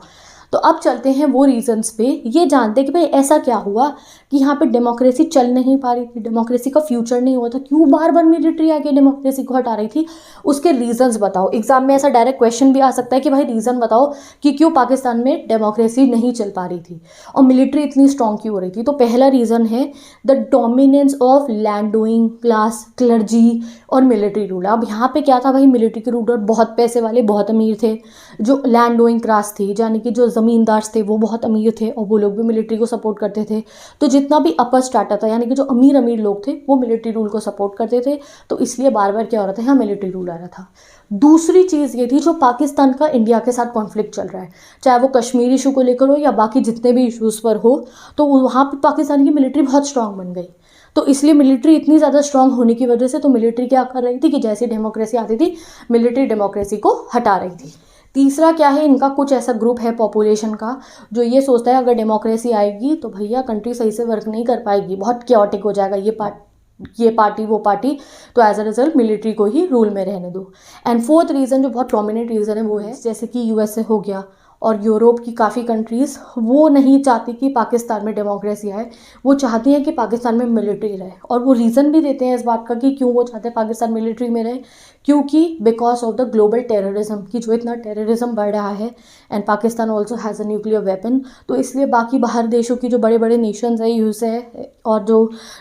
तो अब चलते हैं वो रीजंस पे, ये जानते हैं कि भाई ऐसा क्या हुआ कि यहाँ पे डेमोक्रेसी चल नहीं पा रही थी, डेमोक्रेसी का फ्यूचर नहीं हुआ था, क्यों बार बार मिलिट्री आके डेमोक्रेसी को हटा रही थी, उसके रीजंस बताओ। एग्जाम में ऐसा डायरेक्ट क्वेश्चन भी आ सकता है कि भाई रीजन बताओ कि क्यों पाकिस्तान में डेमोक्रेसी नहीं चल पा रही थी और मिलिट्री इतनी स्ट्रॉन्ग क्यों हो रही थी। तो पहला रीजन है the dominance of land owing class, clergy और मिलिट्री रूल। अब यहाँ पे क्या था भाई, मिलिट्री के रूलर बहुत पैसे वाले, बहुत अमीर थे। जो लैंड ओइंग क्लास थी, यानी कि जो ज़मींदार थे, वो बहुत अमीर थे और वो लोग भी मिलिट्री को सपोर्ट करते थे। तो जितना भी अपर स्टार्टर था, यानी कि जो अमीर अमीर लोग थे, वो मिलिट्री रूल को सपोर्ट करते थे। तो इसलिए बार बार क्या हो रहा था, यहाँ मिलिट्री रूल आ रहा था। दूसरी चीज़ ये थी, जो पाकिस्तान का इंडिया के साथ कॉन्फ्लिक्ट चल रहा है, चाहे वो कश्मीर इशू को लेकर हो या बाकी जितने भी इशूज़ पर हो, तो वहाँ पर पाकिस्तान की मिलिट्री बहुत स्ट्रांग बन गई। तो इसलिए मिलिट्री इतनी ज़्यादा स्ट्रांग होने की वजह से तो मिलिट्री क्या कर रही थी कि जैसी डेमोक्रेसी आती थी, मिलिट्री डेमोक्रेसी को हटा रही थी। तीसरा क्या है, इनका कुछ ऐसा ग्रुप है पॉपुलेशन का जो ये सोचता है अगर डेमोक्रेसी आएगी तो भैया कंट्री सही से वर्क नहीं कर पाएगी, बहुत क्योटिक हो जाएगा, ये पार्टी वो पार्टी, तो एज अ रिजल्ट मिलिट्री को ही रूल में रहने दो। एंड फोर्थ रीज़न जो बहुत प्रोमिनेंट रीज़न है वो है, जैसे कि यूएसए हो गया और यूरोप की काफ़ी कंट्रीज़, वो नहीं चाहती कि पाकिस्तान में डेमोक्रेसी आए, वो चाहती हैं कि पाकिस्तान में मिलिट्री रहे। और वो रीज़न भी देते हैं इस बात का कि क्यों वो चाहते हैं पाकिस्तान मिलिट्री में रहे, क्योंकि because of the global terrorism, कि जो इतना टेररिज्म बढ़ रहा है and Pakistan also has a nuclear weapon. तो इसलिए बाकी बाहर देशों की जो बड़े बड़े नेशंस है, यूएस है और जो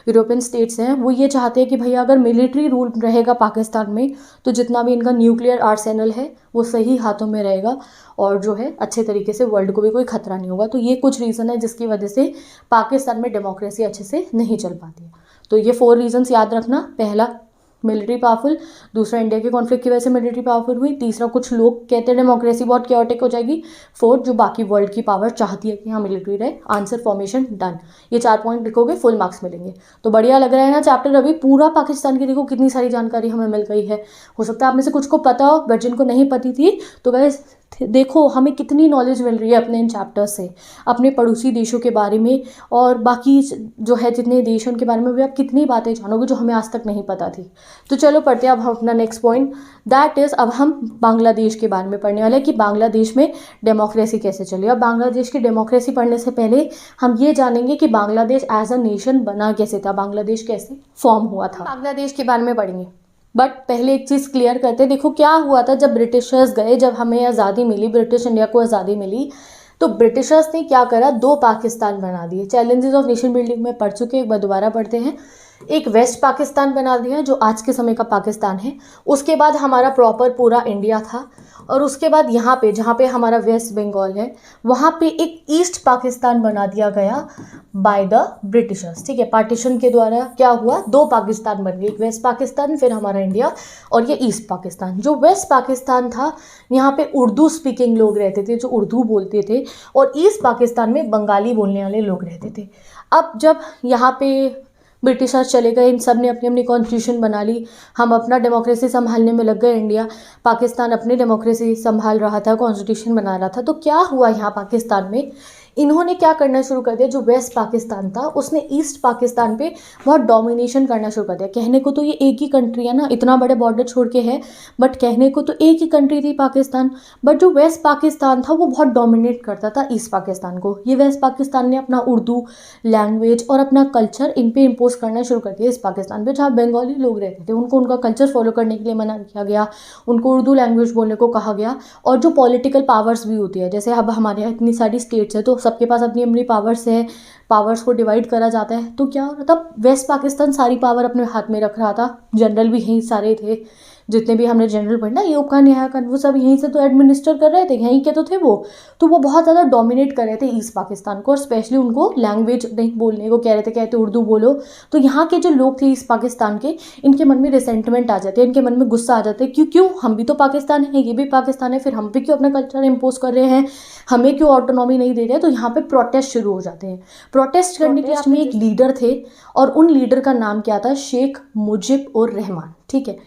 यूरोपियन स्टेट्स हैं, वो ये चाहते हैं कि भैया अगर मिलिट्री रूल रहेगा पाकिस्तान में तो जितना भी इनका न्यूक्लियर आर्सेनल है वो सही हाथों में रहेगा और जो है अच्छे तरीके से वर्ल्ड को भी कोई खतरा नहीं होगा। तो ये कुछ रीज़न है जिसकी वजह से पाकिस्तान में डेमोक्रेसी अच्छे से नहीं चल पाती है। तो ये 4 रीजंस याद रखना। पहला मिलिट्री पावरफुल, दूसरा इंडिया के कॉन्फ्लिक्ट की वजह से मिलिट्री पावरफुल हुई, तीसरा कुछ लोग कहते हैं डेमोक्रेसी बहुत क्योटिक हो जाएगी, फोर्थ जो बाकी वर्ल्ड की पावर चाहती है कि हाँ मिलिट्री रहे। Answer formation done. ये 4 पॉइंट लिखोगे फुल मार्क्स मिलेंगे। तो बढ़िया लग रहा है ना चैप्टर, अभी पूरा पाकिस्तान की देखो कितनी सारी जानकारी हमें मिल गई है। हो सकता है आप में से कुछ को पता हो, बट जिनको नहीं पती थी तो गाइस देखो हमें कितनी नॉलेज मिल रही है अपने इन चैप्टर्स से, अपने पड़ोसी देशों के बारे में और बाकी जो है जितने देश हैं उनके बारे में भी आप कितनी बातें जानोगे जो हमें आज तक नहीं पता थी। तो चलो पढ़ते हैं अब हम अपना नेक्स्ट पॉइंट, दैट इज़ अब हम बांग्लादेश के बारे में पढ़ने वाले हैं कि बांग्लादेश में डेमोक्रेसी कैसे चली। अब बांग्लादेश की डेमोक्रेसी पढ़ने से पहले हम ये जानेंगे कि बांग्लादेश एज अ नेशन बना कैसे था, बांग्लादेश कैसे फॉर्म हुआ था, बांग्लादेश के बारे में पढ़ेंगे। बट पहले एक चीज़ क्लियर करते हैं। देखो क्या हुआ था जब ब्रिटिशर्स गए, जब हमें आज़ादी मिली, ब्रिटिश इंडिया को आज़ादी मिली, तो ब्रिटिशर्स ने क्या करा, 2 पाकिस्तान बना दिए। चैलेंजेस ऑफ नेशन बिल्डिंग में पढ़ चुके, एक बार दोबारा पढ़ते हैं। एक वेस्ट पाकिस्तान बना दिया जो आज के समय का पाकिस्तान है, उसके बाद हमारा प्रॉपर पूरा इंडिया था, और उसके बाद यहाँ पे जहाँ पे हमारा वेस्ट बंगाल है वहाँ पे एक ईस्ट पाकिस्तान बना दिया गया बाय द ब्रिटिशर्स। ठीक है, पार्टीशन के द्वारा क्या हुआ, 2 पाकिस्तान बन गए, एक वेस्ट पाकिस्तान फिर हमारा इंडिया और ये ईस्ट पाकिस्तान। जो वेस्ट पाकिस्तान था यहाँ पे उर्दू स्पीकिंग लोग रहते थे जो उर्दू बोलते थे, और ईस्ट पाकिस्तान में बंगाली बोलने वाले लोग रहते थे। अब जब यहाँ पे ब्रिटिशर्स चले गए, इन सब ने अपनी अपनी कॉन्स्टिट्यूशन बना ली, हम अपना डेमोक्रेसी संभालने में लग गए, इंडिया पाकिस्तान अपनी डेमोक्रेसी संभाल रहा था, कॉन्स्टिट्यूशन बना रहा था। तो क्या हुआ यहाँ पाकिस्तान में, इन्होंने क्या करना शुरू कर दिया, जो वेस्ट पाकिस्तान था उसने ईस्ट पाकिस्तान पे बहुत डोमिनेशन करना शुरू कर दिया। कहने को तो ये एक ही कंट्री है ना, इतना बड़े बॉर्डर छोड़ के है, बट कहने को तो एक ही कंट्री थी पाकिस्तान, बट जो वेस्ट पाकिस्तान था वो बहुत डोमिनेट करता था ईस्ट पाकिस्तान को। ये वेस्ट पाकिस्तान ने अपना उर्दू लैंग्वेज और अपना कल्चर इन पे इम्पोज करना शुरू कर दिया इस पाकिस्तान पे। जहाँ बंगाली लोग रहते थे उनको उनका कल्चर फॉलो करने के लिए मना किया गया, उनको उर्दू लैंग्वेज बोलने को कहा गया। और जो पॉलिटिकल पावर्स भी होती है, जैसे अब हमारे यहाँ इतनी सारी स्टेट्स है तो सबके पास अपनी अपनी पावर्स है, पावर्स को डिवाइड करा जाता है। तो क्या हो रहा था, वेस्ट पाकिस्तान सारी पावर अपने हाथ में रख रहा था, जनरल भी यहीं सारे थे, जितने भी हमने जनरल पढ़ना, अयूब खान, यहया खान, वो सब यहीं से तो एडमिनिस्टर कर रहे थे, यहीं के तो थे वो। तो वो बहुत ज़्यादा डोमिनेट कर रहे थे ईस्ट पाकिस्तान को, और स्पेशली उनको लैंग्वेज नहीं बोलने को कह रहे थे, कहते उर्दू बोलो। तो यहाँ के जो लोग थे ईस्ट पाकिस्तान के, इनके मन में रिसेंटमेंट आ जाते हैं, इनके मन में गुस्सा आ जाता है, क्यों क्यों हम भी तो पाकिस्तान है, ये भी पाकिस्तान है, फिर हम भी क्यों अपना कल्चर इम्पोज कर रहे हैं, हमें क्यों ऑटोनॉमी नहीं दे रहे हैं। तो यहाँ पे प्रोटेस्ट शुरू हो जाते हैं। प्रोटेस्ट करने के में एक लीडर थे, और उन लीडर का नाम क्या था, शेख मुजिब उर रहमान। ठीक है,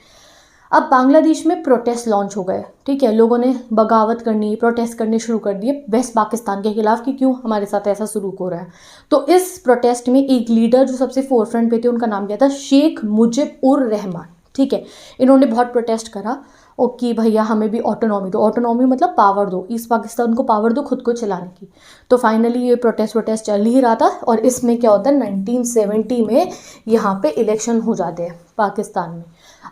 अब बांग्लादेश में प्रोटेस्ट लॉन्च हो गए। ठीक है, लोगों ने बगावत करनी, प्रोटेस्ट करने शुरू कर दिए वेस्ट पाकिस्तान के खिलाफ कि क्यों हमारे साथ ऐसा शुरू हो रहा है। तो इस प्रोटेस्ट में एक लीडर जो सबसे फोरफ्रंट पे थे, उनका नाम क्या था, शेख मुजिब उर रहमान। ठीक है, इन्होंने बहुत प्रोटेस्ट करा और कि भैया हमें भी ऑटोनॉमी दो। ऑटोनॉमी मतलब पावर दो, ईस्ट पाकिस्तान को पावर दो खुद को चलाने की। तो फाइनली ये प्रोटेस्ट चल ही रहा था, और इसमें क्या होता है, 1970 में यहाँ पे इलेक्शन हो जाते हैं पाकिस्तान में।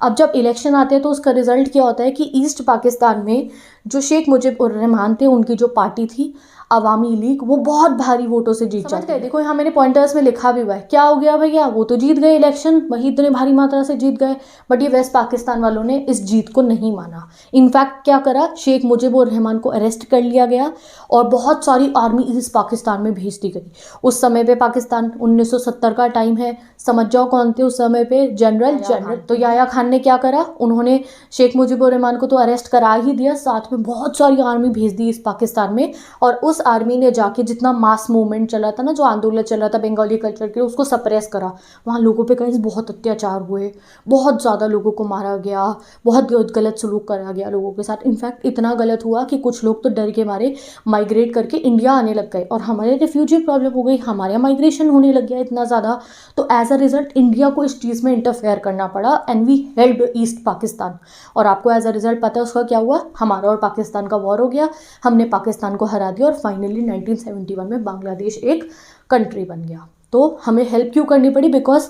अब जब इलेक्शन आते हैं तो उसका रिजल्ट क्या होता है कि ईस्ट पाकिस्तान में जो शेख मुजिब उर रहमान थे, उनकी जो पार्टी थी अवामी लीग, वो बहुत भारी वोटों से जीत जाती है। देखो यहाँ मैंने पॉइंटर्स में लिखा भी हुआ है, क्या हो गया भैया, वो तो जीत गए इलेक्शन, वही इतने भारी मात्रा से जीत गए, बट ये वेस्ट पाकिस्तान वालों ने इस जीत को नहीं माना। इनफैक्ट क्या करा, शेख मुजिब उर रहमान को अरेस्ट कर लिया गया और बहुत सारी आर्मी ईस्ट पाकिस्तान में भेज दी गई। उस समय पे पाकिस्तान 1970 का टाइम है, समझ जाओ कौन थे उस समय पे, जनरल। तो यहया खान ने क्या करा, उन्होंने शेख मुजिब उर रहमान को तो अरेस्ट करा ही दिया, साथ में बहुत सारी आर्मी भेज दी इस पाकिस्तान में, और उस आर्मी ने जाके जितना मास मूवमेंट चला था ना, जो आंदोलन चला था बंगाली कल्चर के, उसको सप्रेस करा। वहाँ लोगों पे कहीं बहुत अत्याचार हुए, बहुत ज़्यादा लोगों को मारा गया, बहुत गलत सलूक करा गया लोगों के साथ। इनफैक्ट इतना गलत हुआ कि कुछ लोग तो डर के मारे माइग्रेट करके इंडिया आने लग गए, और हमारे रिफ्यूजी प्रॉब्लम हो गई, हमारे यहाँ माइग्रेशन होने लग गया इतना ज़्यादा। तो एज अ रिजल्ट इंडिया को इस चीज़ में इंटरफेयर करना पड़ा, and we help east Pakistan. और आपको एज अ रिजल्ट पता है उसका क्या हुआ, हमारा और पाकिस्तान का वॉर हो गया, हमने पाकिस्तान को हरा दिया, और फाइनली 1971 में बांग्लादेश एक कंट्री बन गया। तो हमें हेल्प क्यों करनी पड़ी, because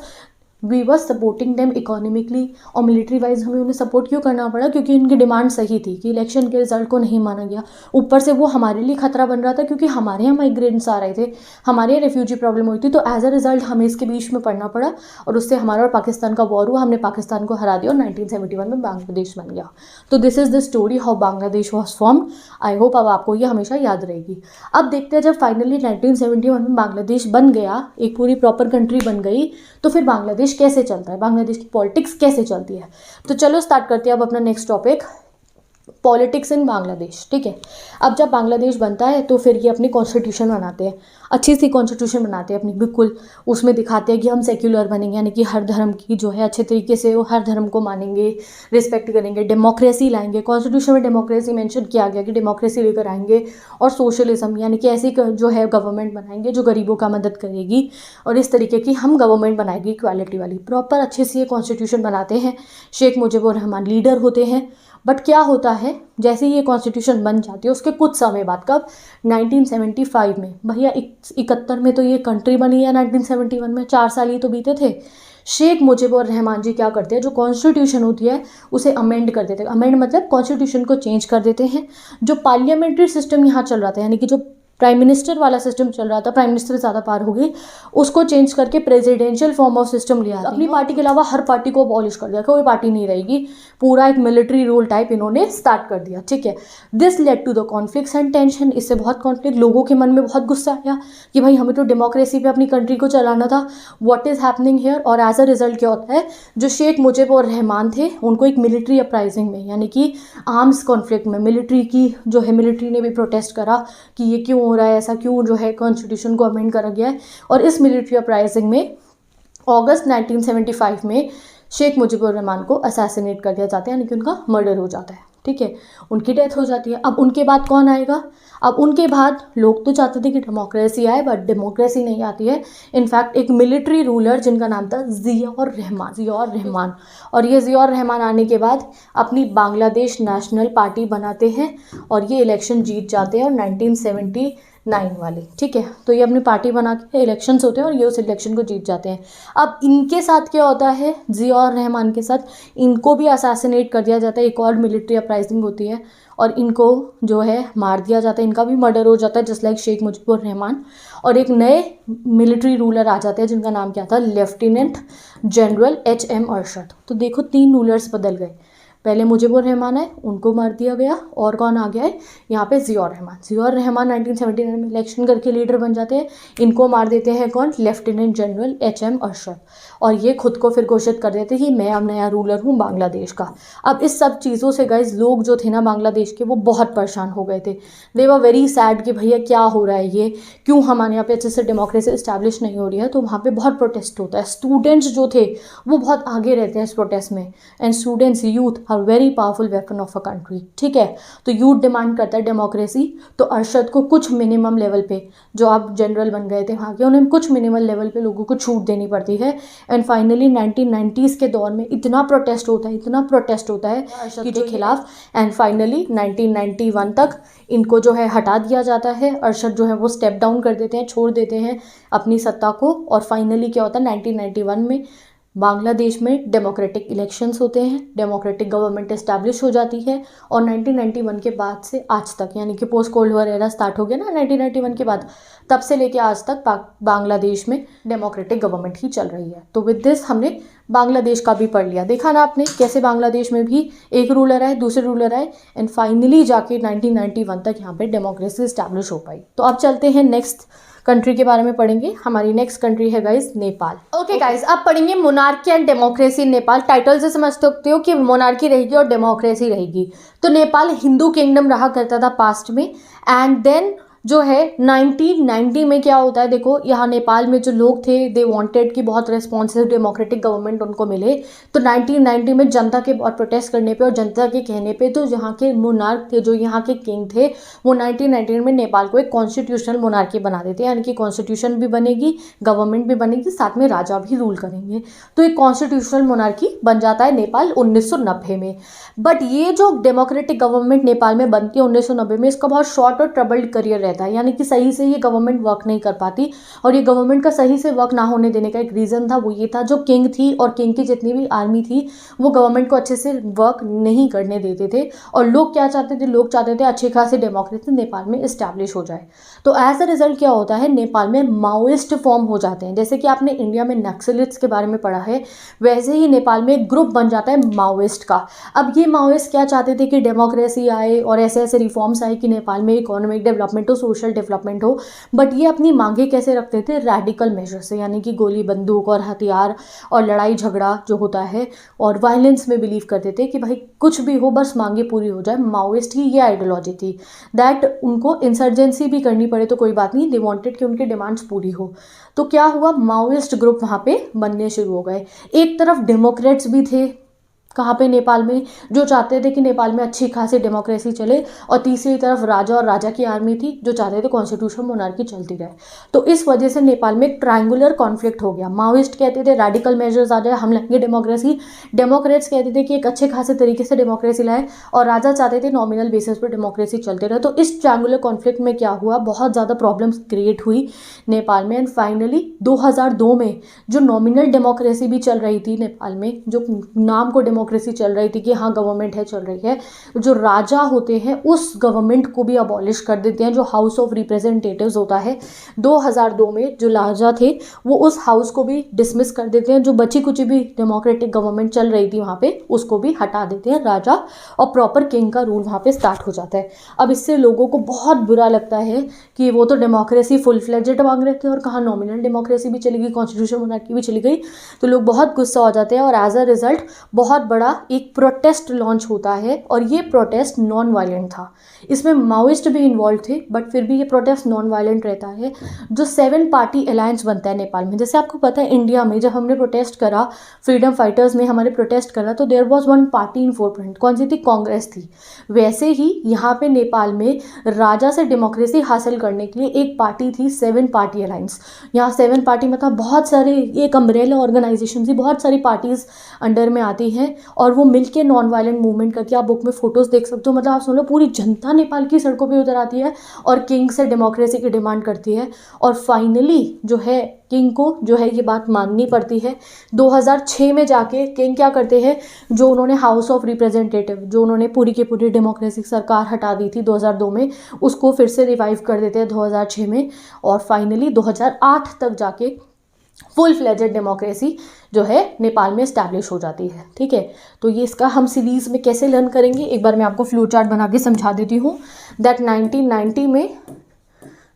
we were supporting them economically, और मिलिट्री वाइज हमें उन्हें सपोर्ट क्यों करना पड़ा, क्योंकि उनकी डिमांड सही थी कि इलेक्शन के रिजल्ट को नहीं माना गया। ऊपर से वो हमारे लिए खतरा बन रहा था, क्योंकि हमारे यहाँ माइग्रेंट्स आ रहे थे, हमारे यहाँ रेफ्यूजी प्रॉब्लम हुई थी। तो एज अ रिजल्ट हमें इसके बीच में पड़ना पड़ा, और उससे हमारा और पाकिस्तान का वॉर हुआ, हमने पाकिस्तान को हरा दिया, और 1971 में बांग्लादेश बन गया। तो this is the story how Bangladesh was form. I hope अब आपको ये हमेशा याद रहेगी। अब देखते हैं, जब फाइनली 1971 में बांग्लादेश बन गया, एक पूरी प्रॉपर कंट्री बन गई, तो फिर बांग्लादेश कैसे चलता है, बांग्लादेश की पॉलिटिक्स कैसे चलती है। तो चलो स्टार्ट करते हैं अब अपना next topic, politics in Bangladesh. ठीक है, अब जब बांग्लादेश बनता है तो फिर ये अपनी कॉन्स्टिट्यूशन बनाते हैं, अच्छी सी कॉन्स्टिट्यूशन बनाते हैं अपनी, बिल्कुल उसमें दिखाते हैं कि हम सेक्युलर बनेंगे, यानी कि हर धर्म की जो है अच्छे तरीके से वो हर धर्म को मानेंगे, रिस्पेक्ट करेंगे, डेमोक्रेसी लाएंगे। कॉन्स्टिट्यूशन में डेमोक्रेसी मेंशन किया गया कि डेमोक्रेसी लेकर आएंगे, और सोशलिज्म यानी कि ऐसी जो है गवर्नमेंट बनाएंगे जो गरीबों का मदद करेगी, और इस तरीके की हम गवर्नमेंट बनाएगी इक्वालिटी वाली। प्रॉपर अच्छे से ये कॉन्स्टिट्यूशन बनाते हैं, शेख मुजिब उर रहमान लीडर होते हैं। बट क्या होता है, जैसे ही ये कॉन्स्टिट्यूशन बन जाती है उसके कुछ समय बाद, कब, 1975 में, भैया 71 में तो ये कंट्री बनी है, 1971 में 4 साल ही तो बीते थे। शेख मुजिब उर रहमान जी क्या करते हैं, जो कॉन्स्टिट्यूशन होती है उसे अमेंड कर देते हैं। अमेंड मतलब कॉन्स्टिट्यूशन को चेंज कर देते हैं। जो पार्लियामेंट्री सिस्टम यहाँ चल रहा था, यानी कि जो प्राइम मिनिस्टर वाला सिस्टम चल रहा था, प्राइम मिनिस्टर ज़्यादा पार हो गई, उसको चेंज करके प्रेसिडेंशियल फॉर्म ऑफ सिस्टम लिया। अपनी पार्टी के अलावा हर पार्टी को अबॉलिश कर दिया, कोई पार्टी नहीं रहेगी, पूरा एक मिलिट्री रूल टाइप इन्होंने स्टार्ट कर दिया। ठीक है, this led to the conflicts and tension. इससे बहुत कॉन्फ्लिक्ट, लोगों के मन में बहुत गुस्सा आया कि भाई हमें तो डेमोक्रेसी पे अपनी कंट्री को चलाना था, व्हाट इज़ हैपनिंग हियर। और एज अ रिजल्ट क्या होता है, जो शेख मुजिब उर रहमान थे उनको एक मिलिट्री अपराइजिंग में, यानी कि आर्म्स कॉन्फ्लिक्ट में, मिलिट्री की जो है, मिलिट्री ने भी प्रोटेस्ट करा कि ये क्यों हो रहा है, ऐसा क्यों जो है कॉन्स्टिट्यूशन को अमेंड करा गया है। और इस मिलिट्री अपराइजिंग में अगस्त 1975 में शेख मुजिब उर रहमान को असैसिनेट कर दिया जाता है, यानी कि उनका मर्डर हो जाता है। ठीक है, उनकी डेथ हो जाती है। अब उनके बाद कौन आएगा, अब उनके बाद लोग तो चाहते थे कि डेमोक्रेसी आए, बट डेमोक्रेसी नहीं आती है। इनफैक्ट एक मिलिट्री रूलर जिनका नाम था ज़ियाउर रहमान, और ये ज़ियाउर रहमान आने के बाद अपनी बांग्लादेश नेशनल पार्टी बनाते हैं, और ये इलेक्शन जीत जाते हैं, और 1979 वाले। ठीक है, तो ये अपनी पार्टी बना के इलेक्शंस होते हैं, और ये उस इलेक्शन को जीत जाते हैं। अब इनके साथ क्या होता है, ज़ियाउर रहमान के साथ इनको भी असैसिनेट कर दिया जाता है, एक और मिलिट्री अपराइजिंग होती है, और इनको जो है मार दिया जाता है, इनका भी मर्डर हो जाता है जस्ट लाइक शेख मुजिब उर रहमान। और एक नए मिलिट्री रूलर आ जाते हैं जिनका नाम क्या था, लेफ्टिनेंट जनरल HM अरशद। तो देखो 3 रूलर्स बदल गए, पहले मुजीबुर रहमान है, उनको मार दिया गया, और कौन आ गया है यहाँ पे ज़ियाउर रहमान। ज़ियाउर रहमान 1979 में इलेक्शन करके लीडर बन जाते हैं, इनको मार देते हैं कौन, लेफ्टिनेंट जनरल HM अरशद, और ये खुद को फिर घोषित कर देते कि मैं अब नया रूलर हूँ बांग्लादेश का। अब इस सब चीज़ों से गाइज लोग जो थे ना बांग्लादेश के, वो बहुत परेशान हो गए थे। दे वर वेरी सैड कि भैया क्या हो रहा है, ये क्यों हमारे यहाँ पे अच्छे से डेमोक्रेसी इस्टेब्लिश नहीं हो रही है। तो वहाँ पे बहुत प्रोटेस्ट होता है, स्टूडेंट्स जो थे वो बहुत आगे रहते हैं इस प्रोटेस्ट में, and students youth are very powerful weapon of a country, ठीक है। तो यूथ डिमांड करता है डेमोक्रेसी, तो अरशद को कुछ मिनिमम लेवल पे, जो आप जनरल बन गए थे वहाँ के, उन्हें कुछ मिनिमम लेवल पे लोगों को छूट देनी पड़ती है। एंड फाइनली 1990s के दौर में इतना प्रोटेस्ट होता है, इतना प्रोटेस्ट होता है अरशद के खिलाफ, एंड फाइनली 1991 तक इनको जो है हटा दिया जाता है। अरशद जो है वो स्टेप डाउन कर देते हैं, छोड़ देते हैं अपनी सत्ता को, और फाइनली क्या होता है 1991 में बांग्लादेश में डेमोक्रेटिक इलेक्शंस होते हैं, डेमोक्रेटिक गवर्नमेंट इस्टेब्लिश हो जाती है, और 1991 के बाद से आज तक, यानी कि post cold war era start हो गया ना 1991 के बाद, तब से लेके आज तक बांग्लादेश में डेमोक्रेटिक गवर्नमेंट ही चल रही है। तो विद दिस हमने बांग्लादेश का भी पढ़ लिया, देखा ना आपने कैसे बांग्लादेश में भी एक रूलर आए, दूसरे रूलर आए, एंड फाइनली जाके 1991 तक यहाँ पे डेमोक्रेसी इस्टेब्लिश हो पाई। तो अब चलते हैं नेक्स्ट कंट्री के बारे में पढ़ेंगे। हमारी नेक्स्ट कंट्री है गाइज नेपाल। ओके गाइज, अब पढ़ेंगे monarchy and democracy in Nepal. Title से समझ सकते हो कि मोनार्की रहेगी और डेमोक्रेसी रहेगी। तो नेपाल हिंदू किंगडम रहा करता था पास्ट में, एंड देन जो है 1990 में क्या होता है, देखो यहाँ नेपाल में जो लोग थे दे वांटेड कि बहुत रेस्पॉन्सिव डेमोक्रेटिक गवर्नमेंट उनको मिले। तो 1990 में जनता के बहुत प्रोटेस्ट करने पे और जनता के कहने पे तो यहाँ के मोनार्क थे, जो यहाँ के किंग थे, वो 1990 में नेपाल को एक कॉन्स्टिट्यूशनल मोनार्की बना देते हैं, यानी कि कॉन्स्टिट्यूशन भी बनेगी, गवर्नमेंट भी बनेगी, साथ में राजा भी रूल करेंगे। तो एक कॉन्स्टिट्यूशनल मोनार्की बन जाता है नेपाल 1990 में। बट ये जो डेमोक्रेटिक गवर्नमेंट नेपाल में बनती है 1990 में, इसका बहुत शॉर्ट और ट्रबल्ड करियर रहता है, यानी कि सही से ये गवर्नमेंट वर्क नहीं कर पाती। और ये गवर्नमेंट का सही से वर्क ना होने देने का एक रीज़न था, वो ये था जो किंग थी और किंग की जितनी भी आर्मी थी वो गवर्नमेंट को अच्छे से वर्क नहीं करने देते थे। और लोग क्या चाहते थे, लोग चाहते थे अच्छी खासी डेमोक्रेसी नेपाल में इस्टेब्लिश हो जाए। तो एज अ रिजल्ट क्या होता है, नेपाल में माओइस्ट फॉर्म हो जाते हैं। जैसे कि आपने इंडिया में नक्सलिट्स के बारे में पढ़ा है, वैसे ही नेपाल में एक ग्रुप बन जाता है माओइस्ट का। अब ये माओइस्ट क्या चाहते थे कि डेमोक्रेसी आए और ऐसे ऐसे रिफॉर्म्स आए कि नेपाल में इकोनॉमिक डेवलपमेंट हो, सोशल डेवलपमेंट हो। बट ये अपनी मांगे कैसे रखते थे, रेडिकल मेजर से, यानी कि गोली बंदूक और हथियार और लड़ाई झगड़ा जो होता है और वायलेंस में बिलीव करते थे कि भाई कुछ भी हो बस मांगे पूरी हो जाए। माओइस्ट की ये आइडियोलॉजी थी दैट उनको इंसर्जेंसी भी करनी पड़े तो कोई बात नहीं, दे वांटेड कि उनकी डिमांड्स पूरी हो। तो क्या हुआ, माओइस्ट ग्रुप वहाँ पे बनने शुरू हो गए। एक तरफ डेमोक्रेट्स भी थे कहाँ पे, नेपाल में, जो चाहते थे कि नेपाल में अच्छी खासी डेमोक्रेसी चले, और तीसरी तरफ राजा और राजा की आर्मी थी जो चाहते थे कॉन्स्टिट्यूशन मोनार्की चलती रहे। तो इस वजह से नेपाल में एक ट्रायंगुलर कॉन्फ्लिक्ट हो गया। माओइस्ट कहते थे रेडिकल मेजर्स आ जाए, हम लाएंगे डेमोक्रेसी, डेमोक्रेट्स कहते थे कि एक अच्छे खासे तरीके से डेमोक्रेसी लाए, और राजा चाहते थे नॉमिनल बेसिस पर डेमोक्रेसी चलते रहे। तो इस ट्रायंगुलर कॉन्फ्लिक्ट में क्या हुआ, बहुत ज़्यादा प्रॉब्लम्स क्रिएट हुई नेपाल में। एंड फाइनली 2002 में जो नॉमिनल डेमोक्रेसी भी चल रही थी नेपाल में, जो नाम को डेमोक्रेसी चल रही थी कि हाँ गवर्नमेंट है चल रही है, जो राजा होते हैं उस गवर्नमेंट को भी अबॉलिश कर देते हैं, जो हाउस ऑफ रिप्रेजेंटेटिव्स होता है। 2002 में जो राजा थे वो उस हाउस को भी डिसमिस कर देते हैं, जो बची कुची भी डेमोक्रेटिक गवर्नमेंट चल रही थी वहाँ पे उसको भी हटा देते हैं राजा, और प्रॉपर किंग का रूल वहाँ पे स्टार्ट हो जाता है। अब इससे लोगों को बहुत बुरा लगता है कि वो तो डेमोक्रेसी फुल फ्लेजेड मांग रहे थे और कहाँ नॉमिनल डेमोक्रेसी भी चली गई, कॉन्स्टिट्यूशन मोनार्की भी चली गई। तो लोग बहुत गुस्सा हो जाते हैं, और एज अ रिजल्ट बहुत बड़ा एक प्रोटेस्ट लॉन्च होता है, और ये प्रोटेस्ट नॉन वायलेंट था। इसमें माओइस्ट भी इन्वॉल्व थे, बट फिर भी ये प्रोटेस्ट नॉन वायलेंट रहता है। जो 7 पार्टी अलायंस बनता है नेपाल में, जैसे आपको पता है इंडिया में जब हमने प्रोटेस्ट करा, फ्रीडम फाइटर्स ने हमारे प्रोटेस्ट करा, तो there was one party in forefront, कौन सी थी, कांग्रेस थी। वैसे ही यहाँ पे नेपाल में राजा से डेमोक्रेसी हासिल करने के लिए एक पार्टी थी, 7 पार्टी अलायंस। यहाँ 7 पार्टी मतलब बहुत सारे, एक अम्ब्रेला ऑर्गेनाइजेशन थी, बहुत सारी पार्टीज अंडर में आती हैं, और वो मिलके नॉन वायलेंट मूवमेंट करके, आप बुक में फोटोज देख सकते हो, मतलब आप सुन लो पूरी जनता नेपाल की सड़कों पे उतर आती है और किंग से डेमोक्रेसी की डिमांड करती है। और फाइनली जो है किंग को जो है ये बात माननी पड़ती है। 2006 में जाके किंग क्या करते हैं, जो उन्होंने हाउस ऑफ रिप्रेजेंटेटिव, जो उन्होंने पूरी की पूरी डेमोक्रेसी सरकार हटा दी थी 2002 में, उसको फिर से रिवाइव कर देते हैं 2006 में, और फाइनली 2008 तक जाके फुल फ्लेजेड डेमोक्रेसी जो है नेपाल में इस्टेब्लिश हो जाती है। ठीक है, तो ये इसका हम सीरीज़ में कैसे लर्न करेंगे, एक बार मैं आपको फ्लो चार्ट बना के समझा देती हूँ। दैट 1990 में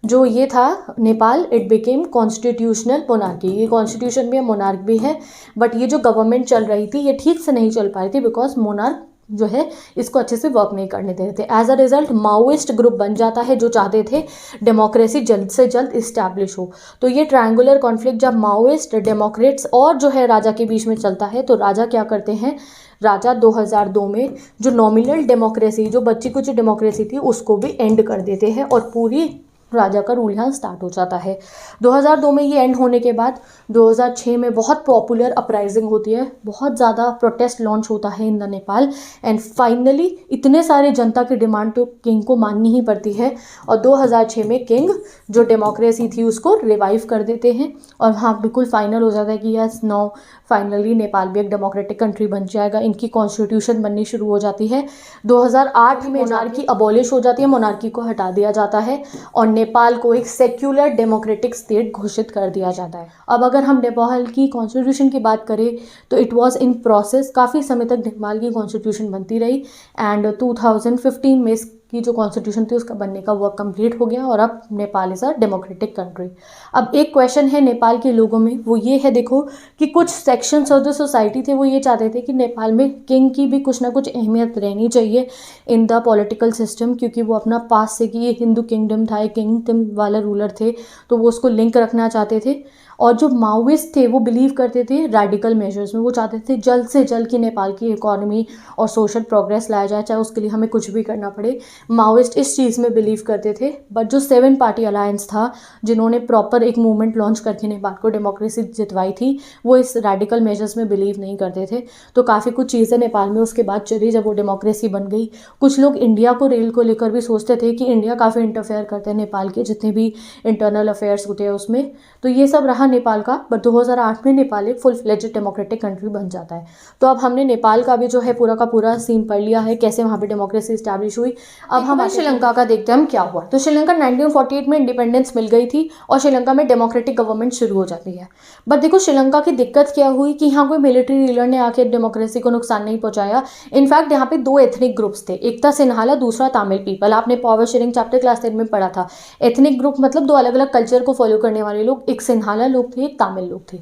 जो ये था Nepal, it became constitutional monarchy. ये कॉन्स्टिट्यूशन भी है, मोनार्क भी है, बट ये जो गवर्नमेंट चल रही थी ये ठीक से नहीं चल पा रही थी बिकॉज मोनार्क जो है इसको अच्छे से वर्क नहीं करने दे रहे थे। As a result Maoist group बन जाता है जो चाहते थे डेमोक्रेसी जल्द से जल्द इस्टेब्लिश हो। तो ये ट्रायंगुलर कॉन्फ्लिक्ट जब माओइस्ट, डेमोक्रेट्स और जो है राजा के बीच में चलता है, तो राजा क्या करते हैं, राजा 2002 में जो नॉमिनल डेमोक्रेसी, जो बच्ची कुछ डेमोक्रेसी थी, उसको भी एंड कर देते हैं और पूरी राजा का रूल यहाँ स्टार्ट हो जाता है। 2002 में ये एंड होने के बाद 2006 में बहुत पॉपुलर अपराइजिंग होती है, बहुत ज़्यादा प्रोटेस्ट लॉन्च होता है in the Nepal, and finally इतने सारे जनता की डिमांड तो किंग को माननी ही पड़ती है और 2006 में किंग जो डेमोक्रेसी थी उसको रिवाइव कर देते हैं और हाँ बिल्कुल फाइनल हो जाता है कि यस नाउ फाइनली नेपाल भी एक डेमोक्रेटिक कंट्री बन जाएगा। इनकी कॉन्स्टिट्यूशन बननी शुरू हो जाती है। 2008 में मोनार्की अबॉलिश हो जाती है, मोनार्की को हटा दिया जाता है और नेपाल को एक सेक्युलर डेमोक्रेटिक स्टेट घोषित कर दिया जाता है। अब अगर हम नेपाल की कॉन्स्टिट्यूशन की बात करें तो इट वाज इन प्रोसेस, काफ़ी समय तक नेपाल की कॉन्स्टिट्यूशन बनती रही एंड 2015 में की जो कॉन्स्टिट्यूशन थी उसका बनने का वर्क कंप्लीट हो गया और अब Nepal is a democratic country. अब एक क्वेश्चन है नेपाल के लोगों में, वो ये है देखो कि कुछ सेक्शंस ऑफ द सोसाइटी थे वो ये चाहते थे कि नेपाल में किंग की भी कुछ ना कुछ अहमियत रहनी चाहिए इन द पॉलिटिकल सिस्टम, क्योंकि वो अपना पास से कि ये हिंदू किंगडम था, किंगडम वाला रूलर थे, तो वो उसको लिंक रखना चाहते थे। और जो माओइस्ट थे वो बिलीव करते थे रेडिकल मेजर्स में, वो चाहते थे जल्द से जल्द कि नेपाल की इकोनॉमी और सोशल प्रोग्रेस लाया जाए, चाहे उसके लिए हमें कुछ भी करना पड़े। माओइस्ट इस चीज़ में बिलीव करते थे। बट जो 7 पार्टी अलायंस था जिन्होंने प्रॉपर एक मूवमेंट लॉन्च करके नेपाल को डेमोक्रेसी जितवाई थी, वो इस रेडिकल मेजर्स में बिलीव नहीं करते थे। तो काफ़ी कुछ चीज़ें नेपाल में उसके बाद चली जब वो डेमोक्रेसी बन गई। कुछ लोग इंडिया को रेल को लेकर भी सोचते थे कि इंडिया काफ़ी इंटरफेयर करते हैं नेपाल के जितने भी इंटरनल अफेयर्स होते हैं उसमें, तो ये सब रहा नेपाल का। बट 2008 में नेपाल एक फुल फ्लेजेड डेमोक्रेटिक कंट्री बन जाता है। तो अब हमने नेपाल का भी जो है पूरा का पूरा सीन पढ़ लिया है, कैसे वहाँ पे डेमोक्रेसी इस्टेब्लिश हुई। अब हम श्रीलंका का देखते हैं हम क्या हुआ। तो श्रीलंका 1948 में इंडिपेंडेंस मिल गई थी और श्रीलंका में डेमोक्रेटिक गवर्नमेंट शुरू हो जाती है। बट देखो श्रीलंका की दिक्कत क्या हुई कि यहाँ कोई मिलिट्री रूलर ने आके डेमोक्रेसी को नुकसान नहीं पहुंचाया। इनफैक्ट यहाँ पे 2 एथनिक ग्रुप्स थे, एक था सिन्हाला, दूसरा तमिल पीपल। आपने पावर शेयरिंग चैप्टर क्लास 10 में पढ़ा था। एथनिक ग्रुप मतलब 2 अलग अलग कल्चर को फॉलो करने वाले लोग, एक सिन्हाला लोग थे, एक तमिल लोग थे।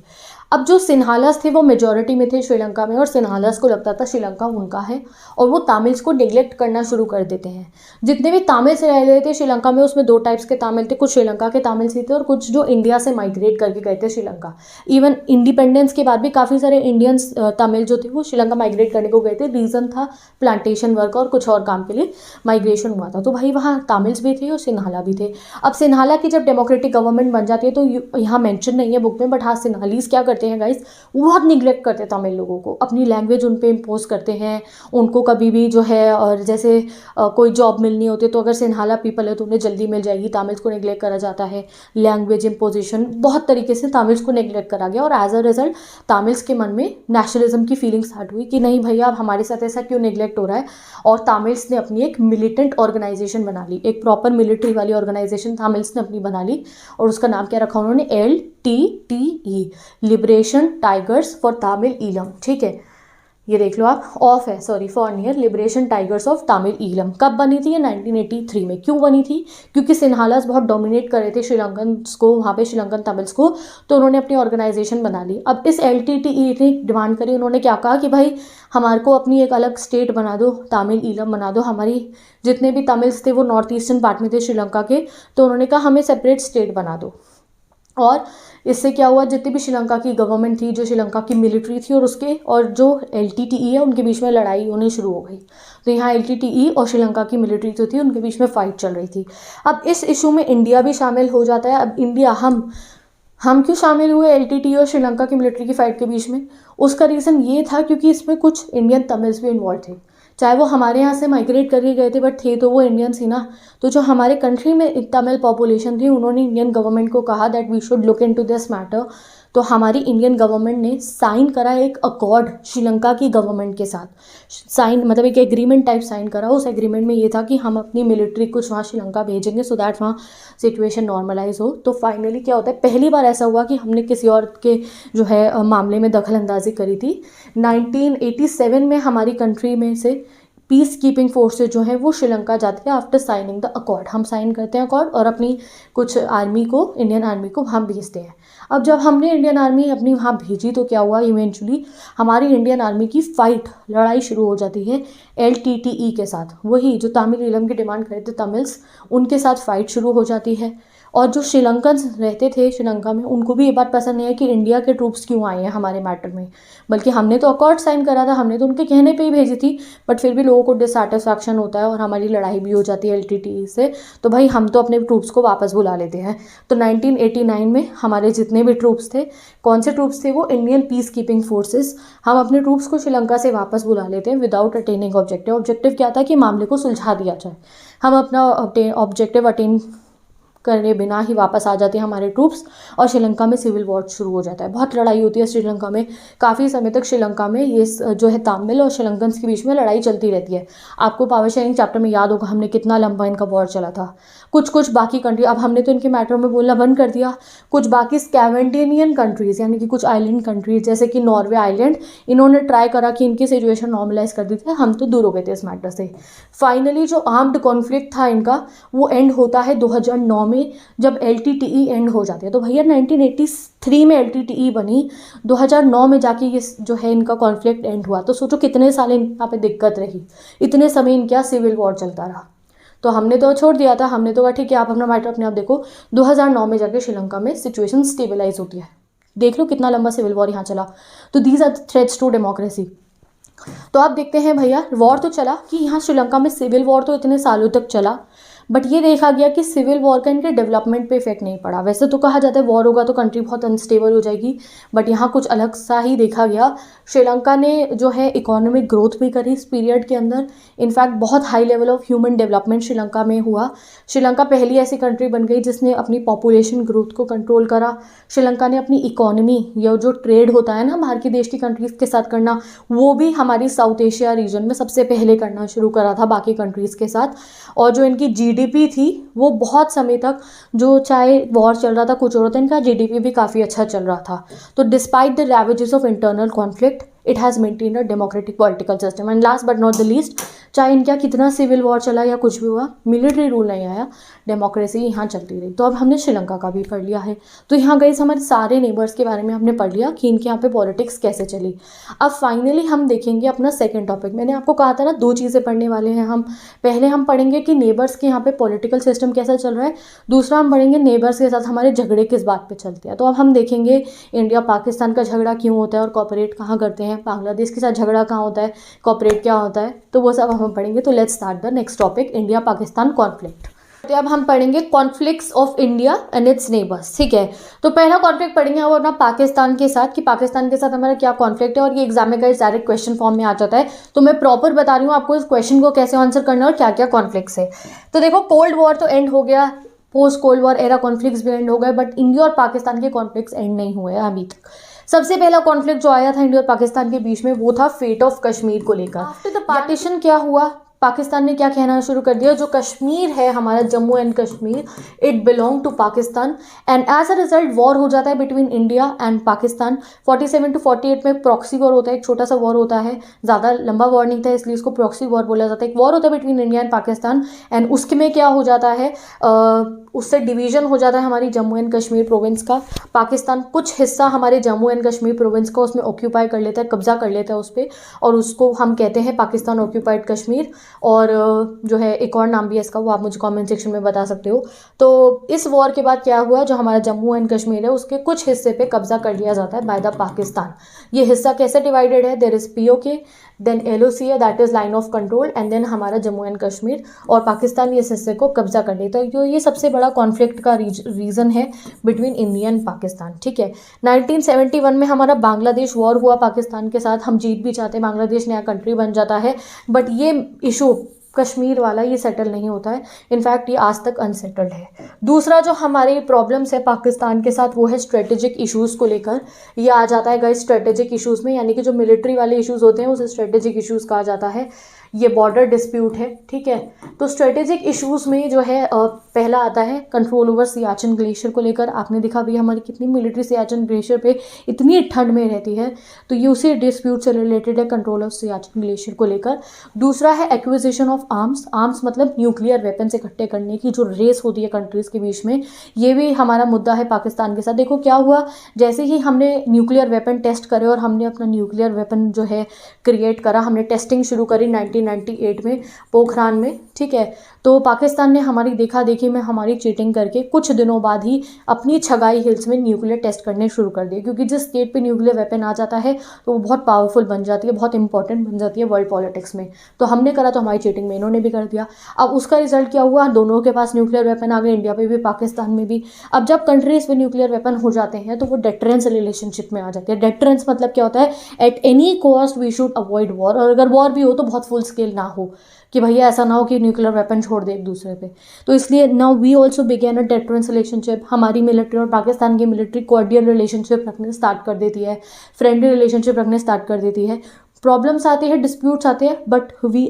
अब जो सिन्हालास थे वो मेजॉरिटी में थे श्रीलंका में और सिन्हालास को लगता था श्रीलंका उनका है और वो तमिल्स को नेग्लेक्ट करना शुरू कर देते हैं। जितने भी तमिल्स रह रहे थे श्रीलंका में उसमें 2 टाइप्स के तमिल थे, कुछ श्रीलंका के तमिल्स ही थे और कुछ जो इंडिया से माइग्रेट करके गए थे श्रीलंका। इवन इंडिपेंडेंस के बाद भी काफ़ी सारे इंडियंस तमिल जो थे वो श्रीलंका माइग्रेट करने को गए थे। रीज़न था प्लांटेशन वर्क और कुछ और काम के लिए माइग्रेशन हुआ था। तो भाई वहाँ तमिल्स भी थे और सिन्हाला भी थे। अब सिन्हाला की जब डेमोक्रेटिक गवर्नमेंट बन जाती है तो यहाँ मेंशन नहीं है बुक में, बट हाँ सिन्हालीज क्या करते हैं गाइस, वो बहुत निगलेक्ट करते हैं तमिल लोगों को, अपनी लैंग्वेज उन पे इम्पोज करते हैं। उनको कभी भी जो है और जैसे कोई जॉब मिलनी होती है तो अगर सिन्हाला पीपल है तो उन्हें जल्दी मिल जाएगी, तमिल्स को निगलेक्ट करा जाता है। लैंग्वेज इम्पोजिशन बहुत तरीके से तमिल्स को निगलेक्ट करा गया और एज अ रिजल्ट तमिल्स के मन में नेशनलिज्म की फीलिंग स्टार्ट हुई कि नहीं भैया अब हमारे साथ ऐसा क्यों निगलेक्ट हो रहा है। और तमिल्स ने अपनी एक मिलिटेंट ऑर्गेनाइजेशन बना ली, एक प्रॉपर मिलिट्री वाली ऑर्गेनाइजेशन तमिल्स ने अपनी बना ली और उसका नाम क्या रखा उन्होंने, LTTE, liberation tigers for Tamil Eelam. ठीक है, ये देख लो आप, ऑफ है sorry for near, liberation tigers of Tamil Eelam. कब बनी थी ये, 1983 में। क्यों बनी थी, क्योंकि सिन्हालास बहुत डोमिनेट कर रहे थे श्रीलंकन्स को, वहाँ पे श्रीलंकन तमिल्स को, तो उन्होंने अपनी ऑर्गेनाइजेशन बना ली। अब इस LTTE ने डिमांड करी, उन्होंने क्या कहा कि भाई हमारे को अपनी एक अलग स्टेट बना दो, तमिल ईलम बना दो। हमारी जितने भी तमिल्स थे वो नॉर्थ ईस्टर्न पार्ट में थे श्रीलंका के, तो उन्होंने कहा हमें सेपरेट स्टेट बना दो। और इससे क्या हुआ, जितनी भी श्रीलंका की गवर्नमेंट थी, जो श्रीलंका की मिलिट्री थी और उसके और जो LTTE है उनके बीच में लड़ाई होनी शुरू हो गई। तो यहाँ LTTE और श्रीलंका की मिलिट्री जो थी उनके बीच में फाइट चल रही थी। अब इस इशू में इंडिया भी शामिल हो जाता है। अब इंडिया हम क्यों शामिल हुए LTTE और श्रीलंका की मिलिट्री की फाइट के बीच में, उसका रीज़न ये था क्योंकि इसमें कुछ इंडियन तमिल्स भी इन्वॉल्व थे। चाहे वो हमारे यहाँ से माइग्रेट करके गए थे बट थे तो वो इंडियंस ही ना। तो जो हमारे कंट्री में एक तमिल पॉपुलेशन थी उन्होंने इंडियन गवर्नमेंट को कहा that we should look into this matter तो हमारी इंडियन गवर्नमेंट ने साइन करा एक अकॉर्ड श्रीलंका की गवर्नमेंट के साथ, साइन मतलब एक एग्रीमेंट टाइप साइन करा। उस एग्रीमेंट में ये था कि हम अपनी मिलिट्री कुछ वहाँ श्रीलंका भेजेंगे सो दैट वहाँ सिचुएशन नॉर्मलाइज हो। तो फाइनली क्या होता है, पहली बार ऐसा हुआ कि हमने किसी और के जो है मामले में दखल अंदाजी करी थी। 1987 में हमारी कंट्री में से पीस कीपिंग फोर्सेज जो है वो श्रीलंका जाती है आफ्टर साइनिंग द अकॉर्ड। हम साइन करते हैं अकॉर्ड और अपनी कुछ आर्मी को, इंडियन आर्मी को वहाँ भेजते हैं। अब जब हमने इंडियन आर्मी अपनी वहाँ भेजी तो क्या हुआ, इवेंचुअली हमारी इंडियन आर्मी की फ़ाइट, लड़ाई शुरू हो जाती है LTTE के साथ, वही जो तमिल ईलम की डिमांड करते तमिल्स, उनके साथ फ़ाइट शुरू हो जाती है। और जो श्रीलंकन्स रहते थे श्रीलंका में, उनको भी ये बात पसंद नहीं है कि इंडिया के ट्रूप्स क्यों आए हैं हमारे मैटर में, बल्कि हमने तो अकॉर्ड साइन करा था, हमने तो उनके कहने पे ही भेजी थी, बट फिर भी लोगों को डिससेटिस्फैक्शन होता है और हमारी लड़ाई भी हो जाती है LTTE से। तो भाई हम तो अपने ट्रूप्स को वापस बुला लेते हैं। तो 1989 में हमारे जितने भी ट्रूप्स थे, कौन से ट्रूप्स थे वो, इंडियन पीस कीपिंग फोर्सेस, हम अपने ट्रूप्स को श्रीलंका से वापस बुला लेते हैं विदाउट अटेनिंग ऑब्जेक्टिव। ऑब्जेक्टिव क्या था कि मामले को सुलझा दिया जाए। हम अपना ऑब्जेक्टिव अटेन करने बिना ही वापस आ जाते हैं हमारे ट्रूप्स और श्रीलंका में सिविल वॉर शुरू हो जाता है। बहुत लड़ाई होती है श्रीलंका में, काफ़ी समय तक श्रीलंका में ये जो है तमिल और श्रीलंकन्स के बीच में लड़ाई चलती रहती है। आपको पावर शेयरिंग चैप्टर में याद होगा हमने कितना लंबा इनका वॉर चला था। कुछ बाकी कंट्री, अब हमने तो इनके मैटर में बोलना बंद कर दिया, कुछ बाकी स्कैवेंडिनियन कंट्रीज़ यानी कि कुछ आइलैंड कंट्रीज जैसे कि नॉर्वे आइलैंड, इन्होंने ट्राई करा कि इनकी सिचुएशन नॉर्मलाइज कर दी थी, हम तो दूर हो गए थे इस मैटर से। फाइनली जो आर्म्ड कॉन्फ्लिक्ट था इनका वो एंड होता है 2009 में, जब LTTE एंड हो जाती है। तो भैया 1983 में LTTE बनी, 2009 में जाके ये जो है इनका कॉन्फ्लिक्ट एंड हुआ। तो सोचो कितने साल यहाँ पे दिक्कत रही, इतने समय इनका सिविल वॉर चलता रहा। तो हमने तो छोड़ दिया था, हमने तो कहा ठीक है आप अपना मैटर अपने आप देखो। 2009 में जाके श्रीलंका में सिचुएशन स्टेबलाइज होती है। देख लो कितना लंबा सिविल वॉर यहाँ चला। तो these are threats to democracy. तो आप देखते हैं भैया वॉर तो चला कि यहाँ श्रीलंका में सिविल वॉर तो इतने सालों तक चला, बट ये देखा गया कि सिविल वॉर का इनके डेवलपमेंट पे इफेक्ट नहीं पड़ा। वैसे तो कहा जाता है वॉर होगा तो कंट्री बहुत अनस्टेबल हो जाएगी, बट यहाँ कुछ अलग सा ही देखा गया। श्रीलंका ने जो है इकोनॉमिक ग्रोथ भी करी इस पीरियड के अंदर। इनफैक्ट बहुत high level of human development Sri Lanka में हुआ। श्रीलंका पहली ऐसी कंट्री बन गई जिसने अपनी पॉपुलेशन ग्रोथ को कंट्रोल करा। श्रीलंका ने अपनी इकोनॉमी या जो ट्रेड होता है ना बाहर की देश की कंट्रीज़ के साथ करना, वो भी हमारी साउथ एशिया रीजन में सबसे पहले करना शुरू करा था बाकी कंट्रीज़ के साथ। और जो इनकी GDP थी वो बहुत समय तक, जो चाहे वॉर चल रहा था कुछ और था, इनका GDP भी काफ़ी अच्छा चल रहा था। तो despite the ravages of internal conflict it has maintained a democratic political system. And last but not the least, चाहे इनका कितना सिविल वॉर चला या कुछ भी हुआ, मिलिट्री रूल नहीं आया, डेमोक्रेसी यहाँ चलती रही। तो अब हमने श्रीलंका का भी पढ़ लिया है। तो यहाँ गई हमारे सारे नेबर्स के बारे में हमने पढ़ लिया कि इनके यहाँ पे पॉलिटिक्स कैसे चली। अब फाइनली हम देखेंगे अपना सेकंड टॉपिक। मैंने आपको कहा था ना 2 चीज़ें पढ़ने वाले हैं हम। पहले हम पढ़ेंगे कि नेबर्स के यहाँ पे पॉलिटिकल सिस्टम कैसा चल रहा है, दूसरा हम पढ़ेंगे नेबर्स के साथ हमारे झगड़े किस बात पर चलते हैं। तो अब हम देखेंगे इंडिया पाकिस्तान का झगड़ा क्यों होता है और कॉपरेट कहाँ करते हैं, बांग्लादेश के साथ झगड़ा कहाँ होता है, कॉपरेट क्या होता है, तो वो सब हम पढ़ेंगे। तो let's start the next topic, India Pakistan conflict. तो अब हम पढ़ेंगे conflicts of India and it's neighbours. ठीक है, तो पहला कॉन्फ्लिक्ट पढ़ेंगे वो अपना पाकिस्तान के साथ, कि पाकिस्तान के साथ हमारा क्या कॉन्फ्लिक्ट है। और ये एग्जाम में गाइस डायरेक्ट क्वेश्चन फॉर्म में आ जाता है, तो मैं प्रॉपर बता रही हूँ आपको इस क्वेश्चन को कैसे आंसर करना है और क्या क्या कॉन्फ्लिक्ट्स है। तो देखो कोल्ड वॉर तो एंड हो गया, post cold war era conflicts भी एंड हो गए, बट इंडिया और पाकिस्तान के कॉन्फ्लिक्ट्स एंड नहीं हुए अभी तक। सबसे पहला कॉन्फ्लिक्ट जो आया था इंडिया और पाकिस्तान के बीच में वो था फेट ऑफ कश्मीर को लेकर। आफ्टर द पार्टीशन क्या हुआ, पाकिस्तान ने क्या कहना शुरू कर दिया, जो कश्मीर है हमारा Jammu and Kashmir, it belong to Pakistan. And as a result war हो जाता है between India and Pakistan. 47 to 48 में प्रॉक्सी वॉर होता है, एक छोटा सा वॉर होता है, ज़्यादा लंबा वॉर नहीं था इसलिए इसको प्रॉक्सी वॉर बोला जाता है। एक वॉर होता है between India and Pakistan, and उसके में क्या हो जाता है, उससे डिवीजन हो जाता है हमारी जम्मू एंड कश्मीर प्रोविंस का। पाकिस्तान कुछ हिस्सा हमारे जम्मू एंड कश्मीर प्रोविंस का उसमें ऑक्यूपाई कर लेता है, कब्जा कर लेता है उस पर, और उसको हम कहते हैं पाकिस्तान ऑक्यूपाइड कश्मीर। और जो है एक और नाम भी है इसका, वो आप मुझे कमेंट सेक्शन में बता सकते हो। तो इस वॉर के बाद क्या हुआ, जो हमारा जम्मू एंड कश्मीर है उसके कुछ हिस्से पे कब्जा कर लिया जाता है बाय द पाकिस्तान। ये हिस्सा कैसे डिवाइडेड है, there is POK, then LOC है that is line of control, and then हमारा जम्मू एंड कश्मीर, और पाकिस्तान इस हिस्से को कब्जा कर लेता है। तो ये सबसे बड़ा कॉन्फ्लिक्ट का रीज़न है बिटवीन इंडिया एंड पाकिस्तान। ठीक है, 1971 में हमारा बांग्लादेश वॉर हुआ पाकिस्तान के साथ, हम जीत भी चाहते हैं, बांग्लादेश नया कंट्री बन जाता है, बट ये इशू कश्मीर वाला ये सेटल नहीं होता है, इनफैक्ट ये आज तक अनसेटल्ड है। दूसरा जो हमारी प्रॉब्लम्स है पाकिस्तान के साथ वो है स्ट्रेटेजिक इश्यूज़ को लेकर। ये आ जाता है गाइस स्ट्रेटेजिक इश्यूज़ में, यानी कि जो मिलिट्री वाले इश्यूज़ होते हैं उसे स्ट्रेटेजिक इश्यूज़ कहा जाता है। ये बॉर्डर डिस्प्यूट है, ठीक है। तो स्ट्रेटेजिक इश्यूज़ में जो है पहला आता है कंट्रोल ओवर सियाचिन ग्लेशियर को लेकर। आपने देखा भी हमारी कितनी मिलिट्री सियाचिन ग्लेशियर पे इतनी ठंड में रहती है, तो ये उसी डिस्प्यूट से रिलेटेड है, कंट्रोल ऑफ सियाचिन ग्लेशियर को लेकर। दूसरा है एक्विजिशन ऑफ आर्म्स। आर्म्स मतलब न्यूक्लियर वेपन्स इकट्ठे करने की जो रेस होती है कंट्रीज़ के बीच में, ये भी हमारा मुद्दा है पाकिस्तान के साथ। देखो क्या हुआ, जैसे ही हमने न्यूक्लियर वेपन टेस्ट करे और हमने अपना न्यूक्लियर वेपन जो है क्रिएट करा, हमने टेस्टिंग शुरू करी 1998 में पोखरान में, ठीक है। तो पाकिस्तान ने हमारी देखा देखी में हमारी चीटिंग करके कुछ दिनों बाद ही अपनी छगाई हिल्स में न्यूक्लियर टेस्ट करने शुरू कर दिए, क्योंकि जिस स्टेट पे न्यूक्लियर वेपन आ जाता है तो वो बहुत पावरफुल बन जाती है, बहुत इंपॉर्टेंट बन जाती है वर्ल्ड पॉलिटिक्स में। तो हमने करा तो हमारी चीटिंग में इन्होंने भी कर दिया। अब उसका रिजल्ट क्या हुआ, दोनों के पास न्यूक्लियर वेपन आ गए, इंडिया पे भी पाकिस्तान में भी। अब जब कंट्रीज पे न्यूक्लियर वेपन हो जाते हैं तो वो डेटरेंस रिलेशनशिप में आ जाते हैं। डेटरेंस मतलब क्या होता है, at any cost we should avoid war, और अगर वॉर भी हो तो बहुत फुल स्केल ना हो, कि भैया ऐसा ना हो कि न्यूक्लियर वेपन छोड़ दे एक दूसरे पे। तो इसलिए now we also begin a deterrence relationship. हमारी मिलिट्री और पाकिस्तान की मिलिट्री कॉर्डियल रिलेशनशिप रखने स्टार्ट कर देती है, फ्रेंडली रिलेशनशिप रखने स्टार्ट कर देती है। प्रॉब्लम्स आते हैं, डिस्प्यूट्स आते हैं, बट वी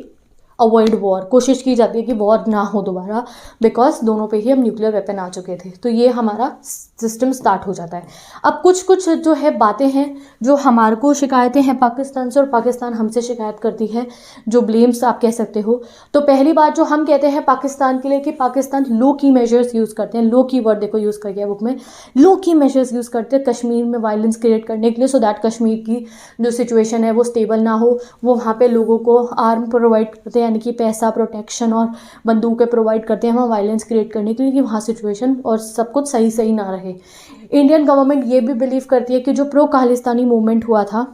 अवॉइड वॉर, कोशिश की जाती है कि वॉर ना हो दोबारा, बिकॉज दोनों पे ही हम न्यूक्लियर वेपन आ चुके थे। तो ये हमारा सिस्टम स्टार्ट हो जाता है। अब कुछ कुछ जो है बातें हैं जो हमारे को शिकायतें हैं पाकिस्तान से और पाकिस्तान हमसे शिकायत करती है, जो ब्लेम्स आप कह सकते हो। तो पहली बात जो हम कहते हैं पाकिस्तान के लिए कि पाकिस्तान लो की मेजर्स यूज़ करते हैं। लो की वर्ड देखो यूज़ करके है बुक में, लो की मेजर्स यूज़ करते हैं कश्मीर में वायलेंस क्रिएट करने के लिए, सो दैट कश्मीर की जो सिचुएशन है वो स्टेबल ना हो। वो वहाँ पे लोगों को आर्म प्रोवाइड करते हैं, यानी कि पैसा, प्रोटेक्शन और बंदूकें प्रोवाइड करते हैं वहाँ वायलेंस क्रिएट करने के लिए, कि वहाँ सिचुएशन और सब कुछ सही सही ना रहे। इंडियन गवर्नमेंट ये भी बिलीव करती है कि जो प्रो खालिस्तानी मूवमेंट हुआ था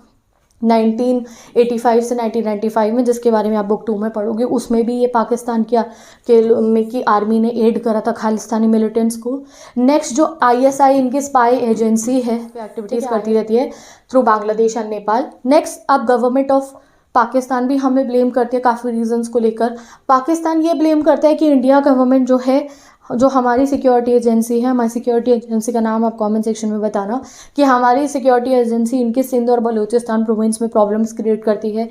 1985 से 1995 में, जिसके बारे में आप बुक 2 में पढ़ोगे, उसमें भी ये पाकिस्तान की आर्मी ने एड करा था खालिस्तानी मिलिटेंट्स को। नेक्स्ट जो ISI इनकी स्पाई एजेंसी है, एक्टिविटीज़ करती रहती है through Bangladesh and Nepal. Next अब गवर्नमेंट ऑफ पाकिस्तान भी हमें ब्लेम करती है काफ़ी रीजंस को लेकर। पाकिस्तान ये ब्लेम करता है कि इंडिया गवर्नमेंट जो है, जो हमारी सिक्योरिटी एजेंसी है, हमारी सिक्योरिटी एजेंसी का नाम आप कमेंट सेक्शन में बताना, कि हमारी सिक्योरिटी एजेंसी इनके सिंध और बलूचिस्तान प्रोविंस में प्रॉब्लम्स क्रिएट करती है।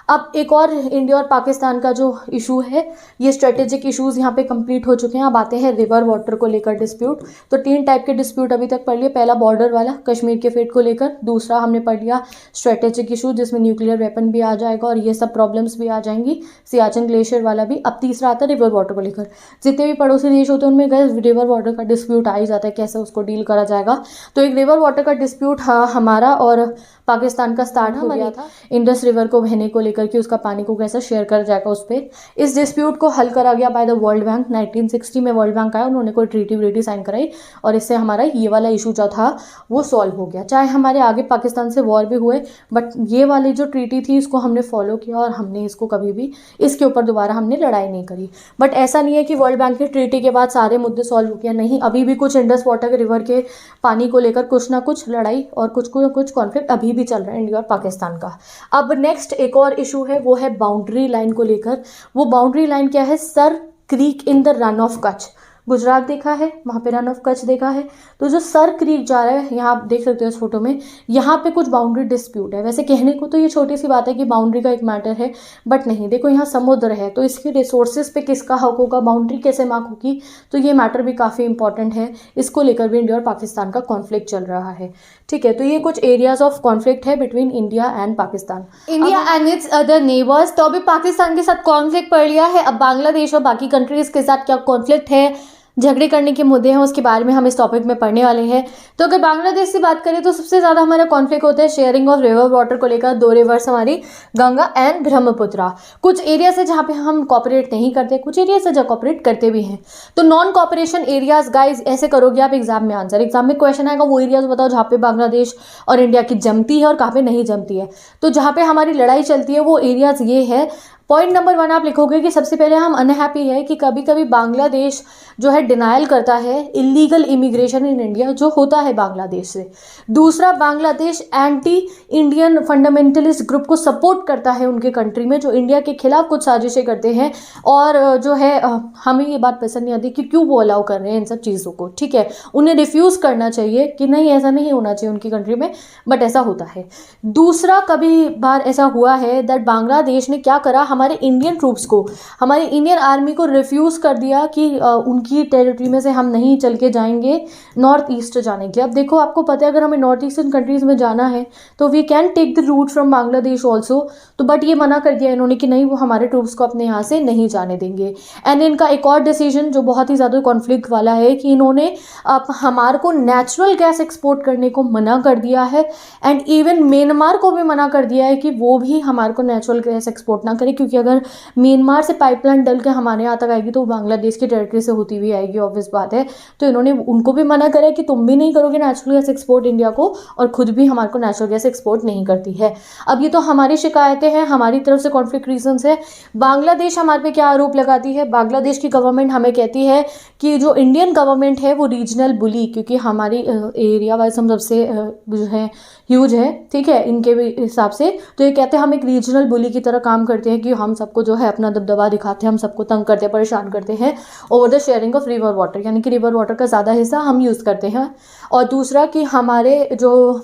अब एक और इंडिया और पाकिस्तान का जो इशू है, ये स्ट्रेटेजिक इश्यूज़ यहाँ पे कंप्लीट हो चुके हैं। अब आते हैं रिवर वाटर को लेकर डिस्प्यूट। तो 3 टाइप के डिस्प्यूट अभी तक पढ़ लिए। पहला बॉर्डर वाला कश्मीर के फेट को लेकर, दूसरा हमने पढ़ लिया स्ट्रेटेजिक इशू जिसमें न्यूक्लियर वेपन भी आ जाएगा और ये सब प्रॉब्लम्स भी आ जाएंगी, सियाचिन ग्लेशियर वाला भी। अब तीसरा आता है रिवर वाटर को लेकर। जितने भी पड़ोसी देश होते हैं उनमें गए रिवर वाटर का डिस्प्यूट आ ही जाता है, कैसे उसको डील करा जाएगा। तो एक रिवर वाटर का डिस्प्यूट हमारा और पाकिस्तान का स्टार्ट हो गया था इंडस रिवर को बहने को लेकर, कि उसका पानी को कैसे शेयर करा जाएगा उस पर। इस डिस्प्यूट को हल करा गया बाय द वर्ल्ड बैंक। 1960 में वर्ल्ड बैंक आया, उन्होंने कोई ट्रीटी साइन कराई और इससे हमारा ये वाला इशू जो था वो सॉल्व हो गया। चाहे हमारे आगे पाकिस्तान से वॉर भी हुए, बट ये वाली जो ट्रीटी थी इसको हमने फॉलो किया और हमने इसको कभी भी इसके ऊपर दोबारा हमने लड़ाई नहीं करी। बट ऐसा नहीं है कि वर्ल्ड बैंक की ट्रीटी के बाद सारे मुद्दे सॉल्व हो गया, नहीं। अभी भी कुछ इंडस वाटर रिवर के पानी को लेकर कुछ ना कुछ लड़ाई और कुछ कॉन्फ्लिक्ट अभी भी चल रहा है इंडिया और पाकिस्तान का। अब नेक्स्ट एक और इशू है, वो है बाउंड्री लाइन को लेकर। वो बाउंड्री लाइन क्या है, sir creek in the run of Kutch. Gujarat देखा है, वहाँ पे रन ऑफ कच्छ देखा है। तो जो सर क्रीक जा रहा है, यहाँ आप देख सकते हो इस फोटो में, यहाँ पे कुछ बाउंड्री डिस्प्यूट है। वैसे कहने को तो ये छोटी सी बात है कि बाउंड्री का एक मैटर है, बट नहीं। देखो यहाँ समुद्र है तो इसके रिसोर्सेज पे किसका हक होगा, बाउंड्री कैसे मार्क होगी, तो ये मैटर भी काफ़ी इंपॉर्टेंट है। इसको लेकर भी इंडिया और पाकिस्तान का कॉन्फ्लिक्ट चल रहा है, ठीक है। तो ये कुछ एरियाज ऑफ कॉन्फ्लिक्ट है between India and Pakistan, India and it's other neighbours. तो अभी पाकिस्तान के साथ कॉन्फ्लिक्ट पड़ लिया है, अब बांग्लादेश और बाकी कंट्रीज के साथ क्या कॉन्फ्लिक्ट है, झगड़े करने के मुद्दे हैं, उसके बारे में हम इस टॉपिक में पढ़ने वाले हैं। तो अगर बांग्लादेश से बात करें तो सबसे ज़्यादा हमारा कॉन्फ्लिक्ट होता है शेयरिंग ऑफ रिवर वाटर को लेकर। 2 रिवर्स हमारी गंगा एंड ब्रह्मपुत्रा। कुछ एरियाज है जहाँ पे हम कॉपरेट नहीं करते, कुछ एरियाज है जहाँ कॉपरेट करते भी हैं। तो नॉन कॉपरेशन एरियाज गाइज ऐसे करोगे आप एग्जाम में आंसर, एग्जाम में क्वेश्चन आएगा वो एरियाज बताओ जहाँ पे बांग्लादेश और इंडिया की जमती है और कहाँ पे नहीं जमती है। तो जहाँ पे हमारी लड़ाई चलती है वो एरियाज ये है पॉइंट नंबर 1 आप लिखोगे कि सबसे पहले हम अनहैप्पी है कि कभी कभी बांग्लादेश जो है डिनायल करता है इलीगल इमिग्रेशन इन इंडिया जो होता है बांग्लादेश से। दूसरा, Bangladesh anti Indian fundamentalist group को सपोर्ट करता है उनके कंट्री में, जो इंडिया के खिलाफ कुछ साजिशें करते हैं। और जो है हमें ये बात पसंद नहीं आती कि क्यों वो अलाउ कर रहे हैं इन सब चीज़ों को, ठीक है। उन्हें रिफ्यूज़ करना चाहिए कि नहीं, ऐसा नहीं होना चाहिए उनकी कंट्री में, बट ऐसा होता है। दूसरा, कभी बार ऐसा हुआ है दैट बांग्लादेश ने क्या करा, हमारे इंडियन ट्रूप्स को, हमारी इंडियन आर्मी को रिफ्यूज़ कर दिया कि उनकी टेरिटरी में से हम नहीं चल के जाएंगे नॉर्थ ईस्ट जाने के। अब देखो, आपको पता है अगर हमें नॉर्थ ईस्टर्न कंट्रीज़ में जाना है तो we can take the route from Bangladesh also, तो बट ये मना कर दिया इन्होंने कि नहीं, वो हमारे ट्रूप्स को अपने यहाँ से नहीं जाने देंगे। एंड इनका एक और डिसीजन जो बहुत ही ज़्यादा कॉन्फ्लिक्ट वाला है कि इन्होंने अब हमारे को नेचुरल गैस एक्सपोर्ट करने को मना कर दिया है। एंड इवन म्यांमार को भी मना कर दिया है कि वो भी हमारे को नेचुरल गैस एक्सपोर्ट ना करे, क्योंकि अगर म्यांमार से पाइपलाइन डल के हमारे यहाँ तक आएगी तो बांग्लादेश की टेरिटरी से होती हुई आएगी, ऑब्वियस बात है। तो इन्होंने उनको भी मना करा कि तुम भी नहीं करोगे नेचुरल गैस एक्सपोर्ट इंडिया को, और खुद भी हमारे को नेचुरल गैस एक्सपोर्ट नहीं करती है। अब ये तो हमारी शिकायतें हैं, हमारी तरफ से कॉन्फ्लिक्ट रीजंस है। बांग्लादेश हमारे पे क्या आरोप लगाती है, बांग्लादेश की गवर्नमेंट हमें कहती है कि जो इंडियन गवर्नमेंट है वो रीजनल बुली, क्योंकि हमारी एरिया वाइज हम सबसे जो है ह्यूज है, ठीक है, इनके भी हिसाब से, तो ये कहते हैं हम एक रीजनल बुली की तरह काम करते हैं कि हम सबको जो है अपना दबदबा दिखाते हैं, हम सबको तंग करते हैं, परेशान करते हैं over the sharing of river water, यानी कि रिवर वाटर का ज़्यादा हिस्सा हम यूज़ करते हैं। और दूसरा कि हमारे जो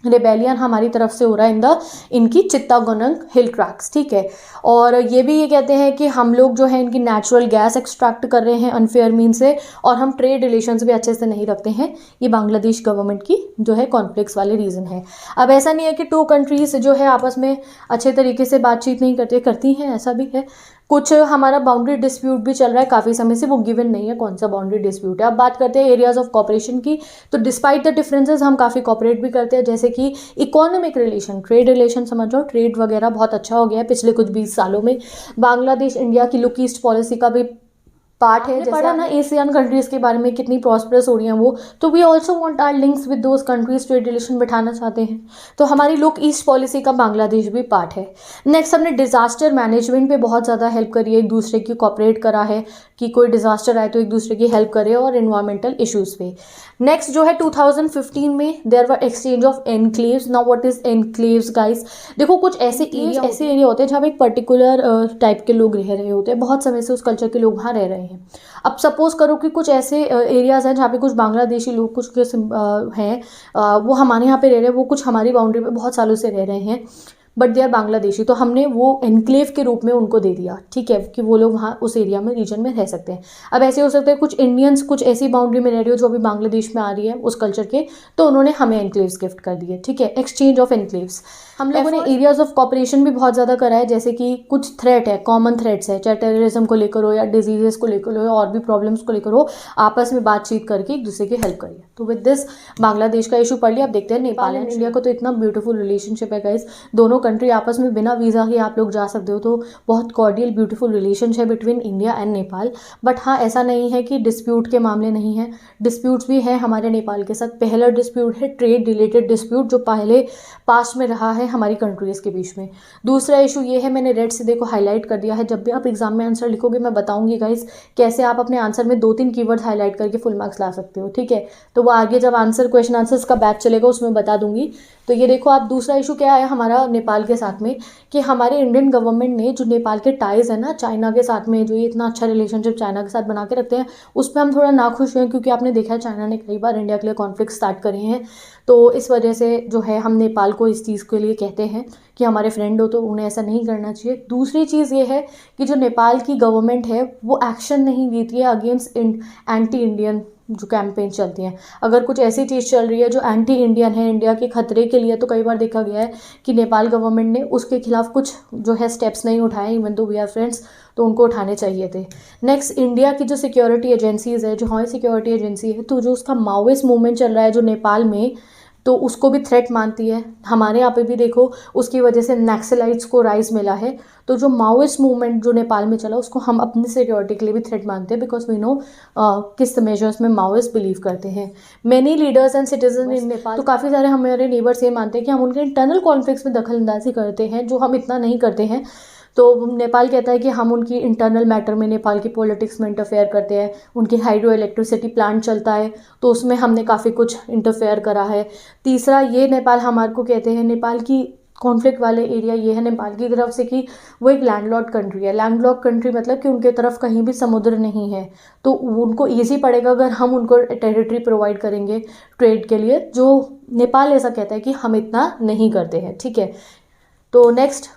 रिबेलियन हमारी तरफ से हो रहा है इनकी चित्तागोंग हिल क्रैक्स, ठीक है। और ये भी ये कहते हैं कि हम लोग जो है इनकी नेचुरल गैस एक्सट्रैक्ट कर रहे हैं अनफेयर मीन से, और हम ट्रेड रिलेशंस भी अच्छे से नहीं रखते हैं। ये बांग्लादेश गवर्नमेंट की जो है कॉन्फ्लिक्ट्स वाले रीज़न है। अब ऐसा नहीं है कि 2 कंट्रीज जो है आपस में अच्छे तरीके से बातचीत नहीं करती हैं, ऐसा भी है। कुछ हमारा बाउंड्री डिस्प्यूट भी चल रहा है काफ़ी समय से, वो गिवन नहीं है कौन सा बाउंड्री डिस्प्यूट है। अब बात करते हैं एरियाज ऑफ कॉपरेशन की, तो डिस्पाइट द डिफरेंसेस हम काफ़ी कॉपरेट भी करते हैं, जैसे कि इकोनॉमिक रिलेशन, ट्रेड रिलेशन समझो, ट्रेड वगैरह बहुत अच्छा हो गया है पिछले कुछ 20 सालों में। बांग्लादेश इंडिया की लुक ईस्ट पॉलिसी का भी पार्ट है, जैसे पढ़ा ना एशियन कंट्रीज़ के बारे में कितनी प्रॉस्परस हो रही हैं वो, तो we also want our links with those countries, trade relation बिठाना चाहते हैं, तो हमारी लुक ईस्ट पॉलिसी का बांग्लादेश भी पार्ट है। नेक्स्ट, हमने डिजास्टर मैनेजमेंट पे बहुत ज़्यादा हेल्प करी है, एक दूसरे की कोऑपरेट करा है कि कोई डिजास्टर आए तो एक दूसरे की हेल्प करे, और इन्वायरमेंटल इशूज़ पे। नेक्स्ट जो है 2015 में there were exchange of enclaves. Now what is enclaves guys, देखो कुछ ऐसे एरिया होते हैं जहाँ पे एक पर्टिकुलर टाइप के लोग रह रहे होते हैं, बहुत समय से उस कल्चर के लोग वहाँ रह रहे हैं। अब सपोज करो कि कुछ ऐसे एरियाज़ हैं जहाँ पे कुछ बांग्लादेशी लोग कुछ हैं, वो हमारे यहाँ पे रह रहे हैं, वो कुछ हमारी बाउंड्री पे बहुत सालों से रह रहे हैं, बट दे आर बांग्लादेशी, तो हमने वो एनक्लेव के रूप में उनको दे दिया, ठीक है, कि वो लोग वहाँ उस एरिया में, रीजन में रह सकते हैं। अब ऐसे हो सकते हैं कुछ इंडियंस कुछ ऐसी बाउंड्री में रह रही हो जो अभी बांग्लादेश में आ रही है उस कल्चर के, तो उन्होंने हमें एनक्लेव्स गिफ्ट कर दिए, ठीक है, एक्सचेंज ऑफ एनक्लेव्स। हम लोगों ने एरियाज ऑफ कॉपरेशन भी बहुत ज़्यादा करा है, जैसे कि कुछ थ्रेट है, कॉमन थ्रेट्स है, चाहे टेररिज्म को लेकर हो या डिजीजेस को लेकर हो और भी प्रॉब्लम्स को लेकर हो, आपस में बातचीत करके एक दूसरे की हेल्प करिए। तो विद दिस बांग्लादेश का इशू पढ़ लिया। अब देखते हैं नेपाल एंड इंडिया को, तो इतना ब्यूटीफुल रिलेशनशिप है गाइस, दोनों कंट्री आपस में बिना वीज़ा के आप लोग जा सकते हो, तो बहुत कॉर्डियल ब्यूटीफुल रिलेशनशिप है between India and Nepal. But हाँ, ऐसा नहीं है कि डिस्प्यूट के मामले नहीं हैं, डिस्प्यूट्स भी हैं हमारे नेपाल के साथ। पहला डिस्प्यूट है ट्रेड रिलेटेड डिस्प्यूट, जो पहले पास्ट में रहा है हमारी कंट्रीज़ के बीच में। दूसरा इशू ये है, मैंने रेड से देखो हाईलाइट कर दिया है, जब भी आप एग्जाम में आंसर लिखोगे मैं बताऊंगी गाइस कैसे आप अपने आंसर में 2-3 कीवर्ड्स हाईलाइट करके फुल मार्क्स ला सकते हो, ठीक है। तो वो आगे जब आंसर क्वेश्चन आंसर्स का बैच चलेगा उसमें बता दूंगी। तो ये देखो आप, दूसरा इशू क्या है हमारा नेपाल के साथ में, कि हमारे इंडियन गवर्नमेंट ने जो नेपाल के टाइज है ना चाइना के साथ में, जो ये इतना अच्छा रिलेशनशिप चाइना के साथ बना के रखते हैं, उस पर हम थोड़ा नाखुश हुए हैं, क्योंकि आपने देखा है चाइना ने कई बार इंडिया के लिए कॉन्फ्लिक्ट स्टार्ट करे हैं। तो इस वजह से जो है हम नेपाल को इस चीज़ के लिए कहते हैं कि हमारे फ्रेंड हो, तो उन्हें ऐसा नहीं करना चाहिए। दूसरी चीज़ ये है कि जो नेपाल की गवर्नमेंट है वो एक्शन नहीं लेती है अगेंस्ट एंटी इंडियन जो कैंपेन चलती हैं। अगर कुछ ऐसी चीज़ चल रही है जो एंटी इंडियन है, इंडिया के खतरे के लिए, तो कई बार देखा गया है कि नेपाल गवर्नमेंट ने उसके खिलाफ कुछ जो है स्टेप्स नहीं उठाए, even though we are friends, तो उनको उठाने चाहिए थे। नेक्स्ट, इंडिया की जो सिक्योरिटी एजेंसीज है, जो हमारी सिक्योरिटी एजेंसी है, तो जो उसका माओइस्ट मूवमेंट चल रहा है जो नेपाल में, तो उसको भी थ्रेट मानती है। हमारे यहाँ पे भी देखो उसकी वजह से नक्सलाइट्स को राइज मिला है, तो जो माओइस्ट मूवमेंट जो नेपाल में चला उसको हम अपनी सिक्योरिटी के लिए भी थ्रेट मानते हैं, बिकॉज वी नो किस मेजर्स में माओइस्ट बिलीव करते हैं। मैनी लीडर्स एंड सिटीजन इन नेपाल, तो काफ़ी सारे हमारे नेबर्स ये मानते हैं कि हम उनके इंटरनल कॉन्फ्लिक्ट्स में दखल अंदाजी करते हैं, जो हम इतना नहीं करते हैं। तो नेपाल कहता है कि हम उनकी इंटरनल मैटर में, नेपाल की पॉलिटिक्स में इंटरफेयर करते हैं। उनकी हाइड्रो इलेक्ट्रिसिटी प्लांट चलता है तो उसमें हमने काफ़ी कुछ इंटरफेयर करा है। तीसरा, ये नेपाल हमारे को कहते हैं, नेपाल की कॉन्फ्लिक्ट वाले एरिया ये है नेपाल की तरफ से कि वो एक लैंडलॉक्ड कंट्री है। लैंडलॉक्ड कंट्री मतलब कि उनके तरफ कहीं भी समुद्र नहीं है, तो उनको ईजी पड़ेगा अगर हम उनको टेरिटरी प्रोवाइड करेंगे ट्रेड के लिए, जो नेपाल ऐसा कहता है कि हम इतना नहीं करते हैं, ठीक है। तो नेक्स्ट,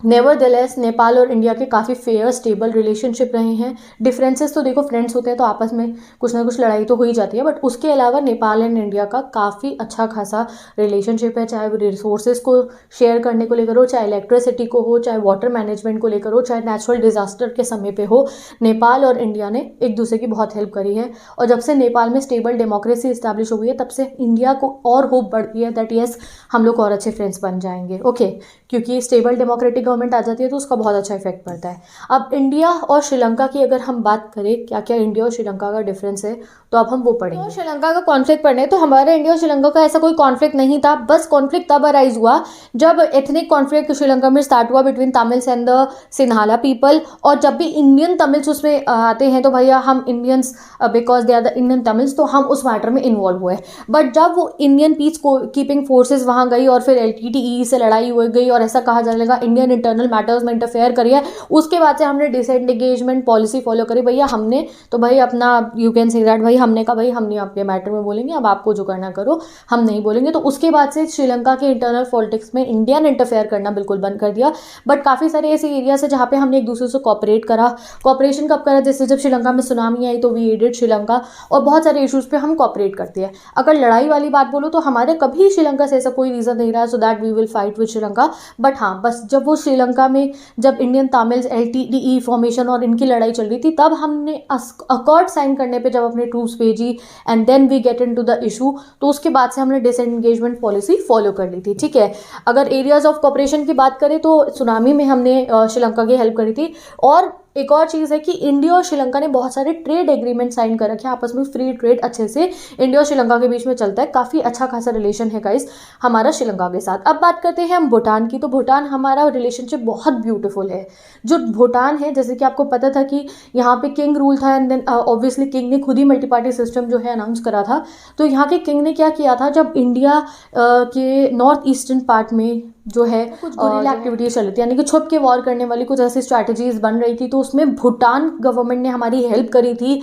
नेवरदलेस नेपाल और इंडिया के काफ़ी फेयर स्टेबल रिलेशनशिप रहे हैं। डिफरेंसेस तो देखो, फ्रेंड्स होते हैं तो आपस में कुछ ना कुछ लड़ाई तो हो ही जाती है, बट उसके अलावा नेपाल एंड इंडिया का काफ़ी अच्छा खासा रिलेशनशिप है, चाहे वो रिसोर्सेज को शेयर करने को लेकर हो, चाहे इलेक्ट्रिसिटी को हो, चाहे वाटर मैनेजमेंट को लेकर हो, चाहे नेचुरल डिजास्टर के समय पे हो। नेपाल और इंडिया ने एक दूसरे की बहुत हेल्प करी है, और जब से नेपाल में स्टेबल डेमोक्रेसी इस्टेब्लिश हो गई है तब से इंडिया को और होप बढ़ती है दैट यस हम लोग और अच्छे फ्रेंड्स बन जाएंगे, ओके, क्योंकि स्टेबल डेमोक्रेटिक गवर्नमेंट आ जाती है तो उसका बहुत अच्छा इफेक्ट पड़ता है। अब इंडिया और श्रीलंका की अगर हम बात करें क्या क्या इंडिया और श्रीलंका का डिफरेंस है, तो अब हम वो पढ़ेंगे। तो श्रीलंका का कॉन्फ्लिक्ट पढ़ने, तो हमारे इंडिया और श्रीलंका का ऐसा कोई कॉन्फ्लिक्ट नहीं था, बस कॉन्फ्लिक्ट तब अराइज हुआ जब एथनिक कॉन्फ्लिक्ट श्रीलंका में स्टार्ट हुआ between Tamils and the Sinhala people. और जब भी इंडियन तमिल्स उसमें आते हैं तो भैया हम Indians, because they are the Indian Tamils, तो हम उस मैटर में इन्वॉल्व हुए। बट जब वो इंडियन पीस कीपिंग फोर्सेज वहाँ गई और फिर LTTE से लड़ाई हो गई और ऐसा कहा जाने लगा इंडियन इंटरनल मैटर्स में इंटरफेयर करिए, उसके बाद से हमने डिसएंगेजमेंट पॉलिसी फॉलो करी। भैया हमने तो भाई अपना, यू कैन से दैट, भाई हमने कहा भाई हम नहीं आपके मैटर में बोलेंगे, अब आपको जो करना करो, हम नहीं बोलेंगे। तो उसके बाद से श्रीलंका के इंटरनल पॉलिटिक्स में इंडिया ने इंटरफेयर करना बिल्कुल बंद कर दिया। बट काफ़ी सारे ऐसे एरियाज है जहाँ पे हमने एक दूसरे से कॉपरेट करा। कॉपरेशन कब करा, जैसे जब श्रीलंका में सुनामी आई तो वी एडेड श्रीलंका, और बहुत सारे इशूज़ पे हम कॉपरेट करते हैं। अगर लड़ाई वाली बात बोलो तो हमारे कभी श्रीलंका से ऐसा कोई रीज़न नहीं रहा so that we will fight with Sri Lanka. But हाँ, बस जब वो श्रीलंका में जब इंडियन तमिल्स LTTE फॉर्मेशन और इनकी लड़ाई चल रही थी तब हमने अकॉर्ड साइन करने पे जब अपने ट्रूप्स भेजी and then we get into the issue, तो उसके बाद से हमने डिसएंगेजमेंट पॉलिसी फॉलो कर ली थी, ठीक है। अगर एरियाज ऑफ कॉपरेशन की बात करें तो सुनामी में हमने श्रीलंका की हेल्प करी थी। और एक और चीज़ है कि इंडिया और श्रीलंका ने बहुत सारे ट्रेड एग्रीमेंट साइन कर रखे हैं आपस में, फ्री ट्रेड अच्छे से इंडिया और श्रीलंका के बीच में चलता है, काफ़ी अच्छा खासा रिलेशन है गाइस हमारा श्रीलंका के साथ। अब बात करते हैं हम भूटान की, तो भूटान हमारा रिलेशनशिप बहुत ब्यूटीफुल है। जो भूटान है, जैसे कि आपको पता था कि यहाँ पे किंग रूल था एंड देन ऑब्वियसली किंग ने खुद ही मल्टी पार्टी सिस्टम जो है अनाउंस करा था। तो यहाँ के किंग ने क्या किया था, जब इंडिया के नॉर्थ ईस्टर्न पार्ट में जो है कुछ गुरिल्ला एक्टिविटीज चल रही थी, यानी कि छुप के वॉर करने वाली कुछ ऐसी स्ट्रैटेजीज बन रही थी, तो उसमें भूटान गवर्नमेंट ने हमारी हेल्प करी थी।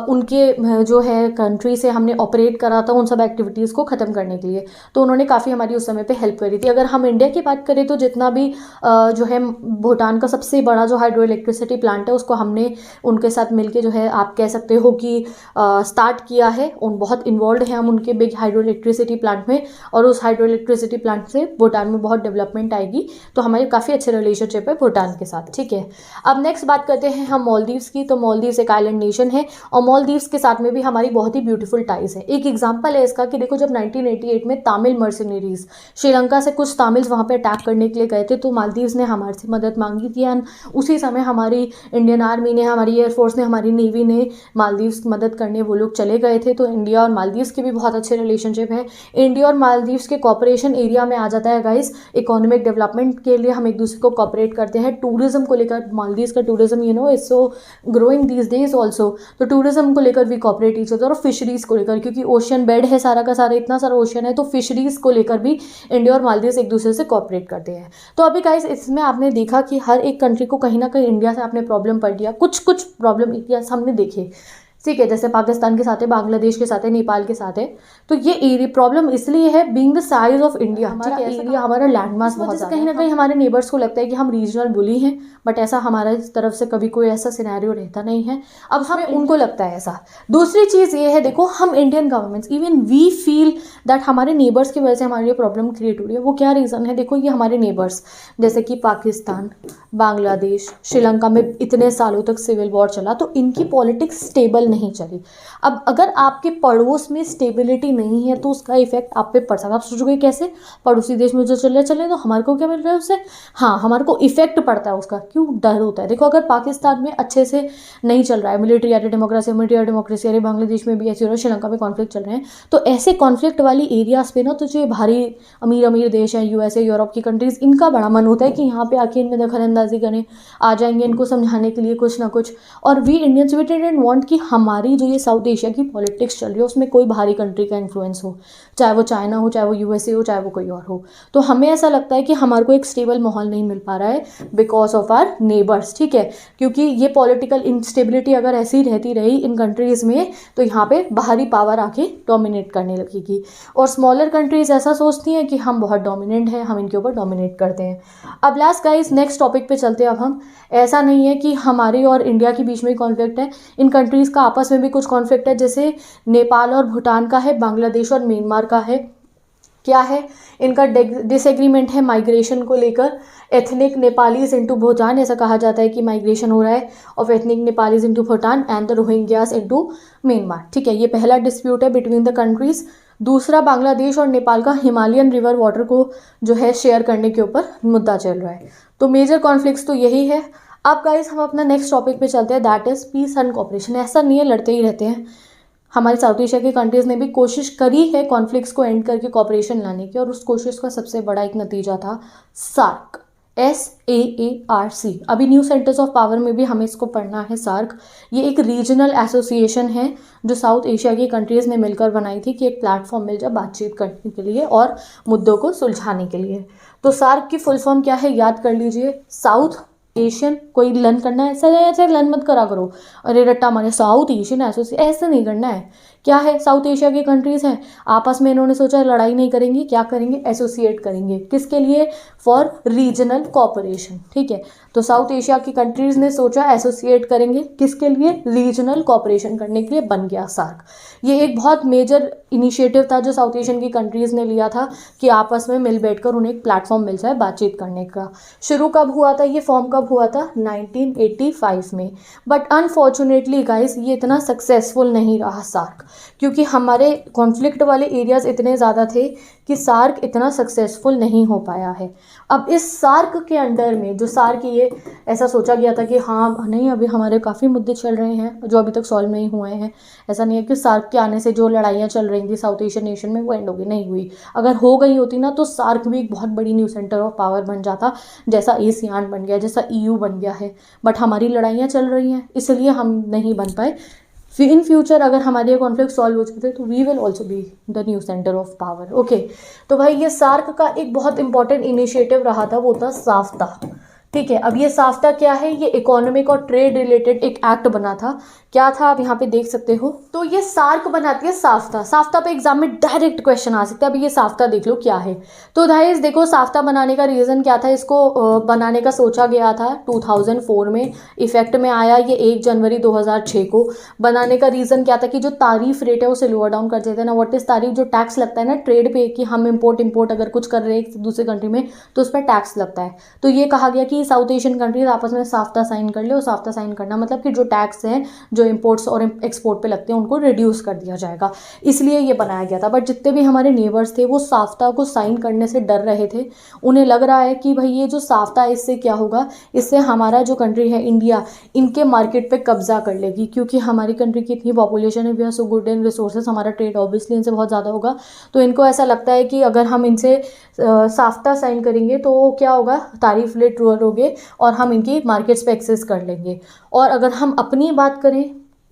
उनके जो है कंट्री से हमने ऑपरेट करा था उन सब एक्टिविटीज़ को ख़त्म करने के लिए, तो उन्होंने काफ़ी हमारी उस समय पे हेल्प करी थी। अगर हम इंडिया की बात करें तो जितना भी जो है भूटान का सबसे बड़ा जो हाइड्रो इलेक्ट्रिसिटी प्लांट है उसको हमने उनके साथ मिलके जो है आप कह सकते हो कि स्टार्ट किया है। उन बहुत इन्वॉल्व हैं हम उनके बिग हाइड्रो इलेक्ट्रिसिटी प्लांट में, और उस हाइड्रो इलेक्ट्रिसिटी प्लांट से भूटान में बहुत डेवलपमेंट आएगी, तो हमारे काफ़ी अच्छे रिलेशनशिप है भूटान के साथ, ठीक है। अब नेक्स्ट बात करते हैं हम मालदीव्स की। तो मालदीव्स एक आइलैंड नेशन है और मालदीव्स के साथ में भी हमारी बहुत ही ब्यूटीफुल टाइज है। एक एग्जांपल है इसका कि देखो, जब 1988 में तमिल मर्सिनरीज श्रीलंका से कुछ तमिल्स वहाँ पे अटैक करने के लिए गए थे, तो मालदीव्स ने हमारे से मदद मांगी थी एंड उसी समय हमारी इंडियन आर्मी ने, हमारी एयरफोर्स ने, हमारी नेवी ने मालदीव्स की मदद करने वो लोग चले गए थे। तो इंडिया और मालदीव्स के भी बहुत अच्छे रिलेशनशिप है। इंडिया और मालदीव्स के कॉपरेशन एरिया में आ जाता है गाइस, इकोनॉमिक डेवलपमेंट के लिए हम एक दूसरे को कॉपरेट करते हैं। टूरिज्म को लेकर, मालदीव्स का tourism you know is so growing these days also, तो टूरिज्म को लेकर भी कॉपरेट ईच अदर। और फिशरीज़ को लेकर, क्योंकि ओशियन बेड है सारा का सारा, इतना सारा ओशियन है, तो फिशरीज़ को लेकर भी इंडिया और मालदीव्स एक दूसरे से कॉपरेट करते हैं। तो अभी गाइस इसमें आपने देखा कि हर एक कंट्री को कहीं ना कहीं इंडिया से आपने प्रॉब्लम पड़ दिया, कुछ कुछ प्रॉब्लम इतिहास हमने देखे, ठीक है, जैसे पाकिस्तान के साथ है, बांग्लादेश के साथ है, नेपाल के साथ है। तो ये एरिया प्रॉब्लम इसलिए है being the size of India, हमारा एरिया, हमारा लैंडमास बहुत ज़्यादा, कहीं ना कहीं हमारे नेबर्स को लगता है कि हम रीजनल बुली हैं, बट ऐसा हमारा इस तरफ से कभी कोई ऐसा सिनेरियो रहता नहीं है। अब हमें उनको लगता है ऐसा। दूसरी चीज़ ये है, देखो हम Indian governments even we feel that हमारे नेबर्स की वजह से हमारे लिए प्रॉब्लम क्रिएट हो रही है। वो क्या रीज़न है, देखो ये हमारे नेबर्स जैसे कि पाकिस्तान, बांग्लादेश, श्रीलंका में इतने सालों तक सिविल वॉर चला, तो इनकी पॉलिटिक्स स्टेबल नहीं चली। अब अगर आपके पड़ोस में स्टेबिलिटी नहीं है तो उसका इफेक्ट आप पे पड़ सकता है। आप सोचोगे कैसे, पड़ोसी देश में जो चल रहा चले तो हमारे को क्या मिल रहा है उससे, हाँ हमारे को इफेक्ट पड़ता है उसका, क्यों, डर होता है। देखो अगर पाकिस्तान में अच्छे से नहीं चल रहा है, मिलिट्री अरे डेमोक्रेसी अरे बांग्लादेश में भी ऐसे हो रहा है, श्रीलंका में कॉन्फ्लिक्ट चल रहे हैं, तो ऐसे कॉन्फ्लिक्ट वाली एरियाज पे ना तो जो भारी अमीर देश हैं, यूएसए यूरोप की कंट्रीज, इनका बड़ा मन होता है कि यहाँ पे आके इनमें दखल अंदाजी करें, आ जाएंगे इनको समझाने के लिए कुछ ना कुछ। और we Indians we didn't want कि हमारी जो ये साउथ एशिया की पॉलिटिक्स चल रही है उसमें कोई बाहरी कंट्री का इन्फ्लुएंस हो, चाहे वो चाइना हो, चाहे वो यूएसए हो, चाहे वो कोई और हो। तो हमें ऐसा लगता है कि हमारे को एक स्टेबल माहौल नहीं मिल पा रहा है बिकॉज ऑफ आर नेबर्स, ठीक है, क्योंकि ये पॉलिटिकल इंस्टेबिलिटी अगर ऐसी रहती रही इन कंट्रीज़ में तो यहाँ पे बाहरी पावर आके डोमिनेट करने लगेगी। और स्मॉलर कंट्रीज़ ऐसा सोचती हैं कि हम बहुत डोमिनेंट हैं, हम इनके ऊपर डोमिनेट करते हैं। अब लास्ट गाइस नेक्स्ट टॉपिक पे चलते हैं। अब हम, ऐसा नहीं है कि हमारे और इंडिया के बीच में कॉन्फ्लिक्ट है, इन कंट्रीज़ का आपस में भी कुछ कॉन्फ्लिक्ट है, जैसे नेपाल और भूटान का है, बांग्लादेश और म्यांमार का है। क्या है इनका डिसएग्रीमेंट है माइग्रेशन को लेकर। एथनिक नेपालीज इनटू भूटान, ऐसा कहा जाता है कि माइग्रेशन हो रहा है of ethnic Nepalese into Bhutan and the Rohingyas into Myanmar, ठीक है, ये पहला डिस्प्यूट है बिटवीन द कंट्रीज। दूसरा बांग्लादेश और नेपाल का हिमालयन रिवर वाटर को जो है शेयर करने के ऊपर मुद्दा चल रहा है। तो मेजर कॉन्फ्लिक्ट्स तो यही है। अब गाइस हम अपना नेक्स्ट टॉपिक पे चलते हैं, that is piece and cooperation. ऐसा नहीं है लड़ते ही रहते हैं, हमारे साउथ एशिया के कंट्रीज़ ने भी कोशिश करी है कॉन्फ्लिक्ट्स को एंड करके कॉपरेशन लाने की, और उस कोशिश का सबसे बड़ा एक नतीजा था सार्क, SAARC। अभी न्यू सेंटर्स ऑफ पावर में भी हमें इसको पढ़ना है। सार्क ये एक रीजनल एसोसिएशन है जो साउथ एशिया की कंट्रीज़ ने मिलकर बनाई थी कि एक प्लेटफॉर्म मिल जाए बातचीत करने के लिए और मुद्दों को सुलझाने के लिए। तो सार्क की फुल फॉर्म क्या है याद कर लीजिए, साउथ एशियन, कोई लर्न करना है ऐसा लर्न मत करा करो, अरे रट्टा मारे साउथ एशियन एसोसिएशन, ऐसे नहीं करना है। क्या है, साउथ एशिया की कंट्रीज़ हैं, आपस में इन्होंने सोचा लड़ाई नहीं करेंगे, क्या करेंगे, एसोसिएट करेंगे, किसके लिए, फॉर रीजनल कोऑपरेशन, ठीक है। तो साउथ एशिया की कंट्रीज़ ने सोचा एसोसिएट करेंगे, किसके लिए, रीजनल कोऑपरेशन करने के लिए बन गया सार्क। ये एक बहुत मेजर इनिशिएटिव था जो साउथ एशियन की कंट्रीज़ ने लिया था कि आपस में मिल बैठकर उन्हें एक प्लेटफॉर्म मिल जाए बातचीत करने का। शुरू कब हुआ था, ये फॉर्म कब हुआ था, 1985 में। बट अनफॉर्चुनेटली गाइस ये इतना सक्सेसफुल नहीं रहा सार्क, क्योंकि हमारे कॉन्फ्लिक्ट वाले एरियाज़ इतने ज़्यादा थे कि सार्क इतना सक्सेसफुल नहीं हो पाया है। अब इस सार्क के अंडर में जो सार्क ये ऐसा सोचा गया था कि हाँ नहीं अभी हमारे काफ़ी मुद्दे चल रहे हैं जो अभी तक सॉल्व नहीं हुए हैं, ऐसा नहीं है कि सार्क के आने से जो लड़ाइयाँ चल रही थी साउथ एशियन नेशन में वो एंड हो गई, नहीं हुई। अगर हो गई होती ना तो सार्क भी एक बहुत बड़ी न्यू सेंटर ऑफ पावर बन जाता, जैसा ASEAN बन गया, जैसा EU बन गया है। बट हमारी लड़ाइयाँ चल रही हैं इसलिए हम नहीं बन पाए। इन फ्यूचर अगर हमारे कॉन्फ्लिक्ट सॉल्व हो चुके थे तो we will also be the new centre of power, okay. तो भाई ये सार्क का एक बहुत इंपॉर्टेंट इनिशिएटिव रहा था, वो था साफ्ता, ठीक है। अब ये साफ्ता क्या है, ये इकोनॉमिक और ट्रेड रिलेटेड एक एक्ट बना था। क्या था आप यहाँ पे देख सकते हो, तो ये सार्क बनाती है साफ्ता। साफ्ता पे एग्जाम में डायरेक्ट क्वेश्चन आ सकता है। अभी ये साफ्ता देख लो क्या है। तो गाइस देखो साफ्ता बनाने का रीज़न क्या था, इसको बनाने का सोचा गया था 2004 में, इफेक्ट में आया ये 1 जनवरी 2006 को। बनाने का रीज़न क्या था कि जो तारीफ रेट है उसे लोअर डाउन कर देते हैं ना। व्हाट इज तारीफ, जो टैक्स लगता है ना ट्रेड पे, कि हम इम्पोर्ट अगर कुछ कर रहे हैं एक दूसरे कंट्री में तो उस पर टैक्स लगता है। तो ये कहा गया कि साउथ एशियन कंट्रीज आपस में साफ्ता साइन कर ले, और साफ्ता साइन करना मतलब कि जो टैक्स है जो इंपोर्ट्स और एक्सपोर्ट पे लगते हैं उनको रिड्यूस कर दिया जाएगा, इसलिए ये बनाया गया था। बट जितने भी हमारे नेबर्स थे वो साफ्ता को साइन करने से डर रहे थे। उन्हें लग रहा है कि भाई ये जो साफ्ता है इससे क्या होगा, इससे हमारा जो कंट्री है इंडिया इनके मार्केट पे कब्जा कर लेगी, क्योंकि हमारी कंट्री की इतनी पॉपुलेशन है, we are so good in resources, हमारा ट्रेड ऑब्वियसली इनसे बहुत ज़्यादा होगा। तो इनको ऐसा लगता है कि अगर हम इनसे साफ्ता साइन करेंगे तो क्या होगा, तारीफ रेट लोअर होगे और हम इनकी मार्केट्स पे एक्सेस कर लेंगे। और अगर हम अपनी बात करें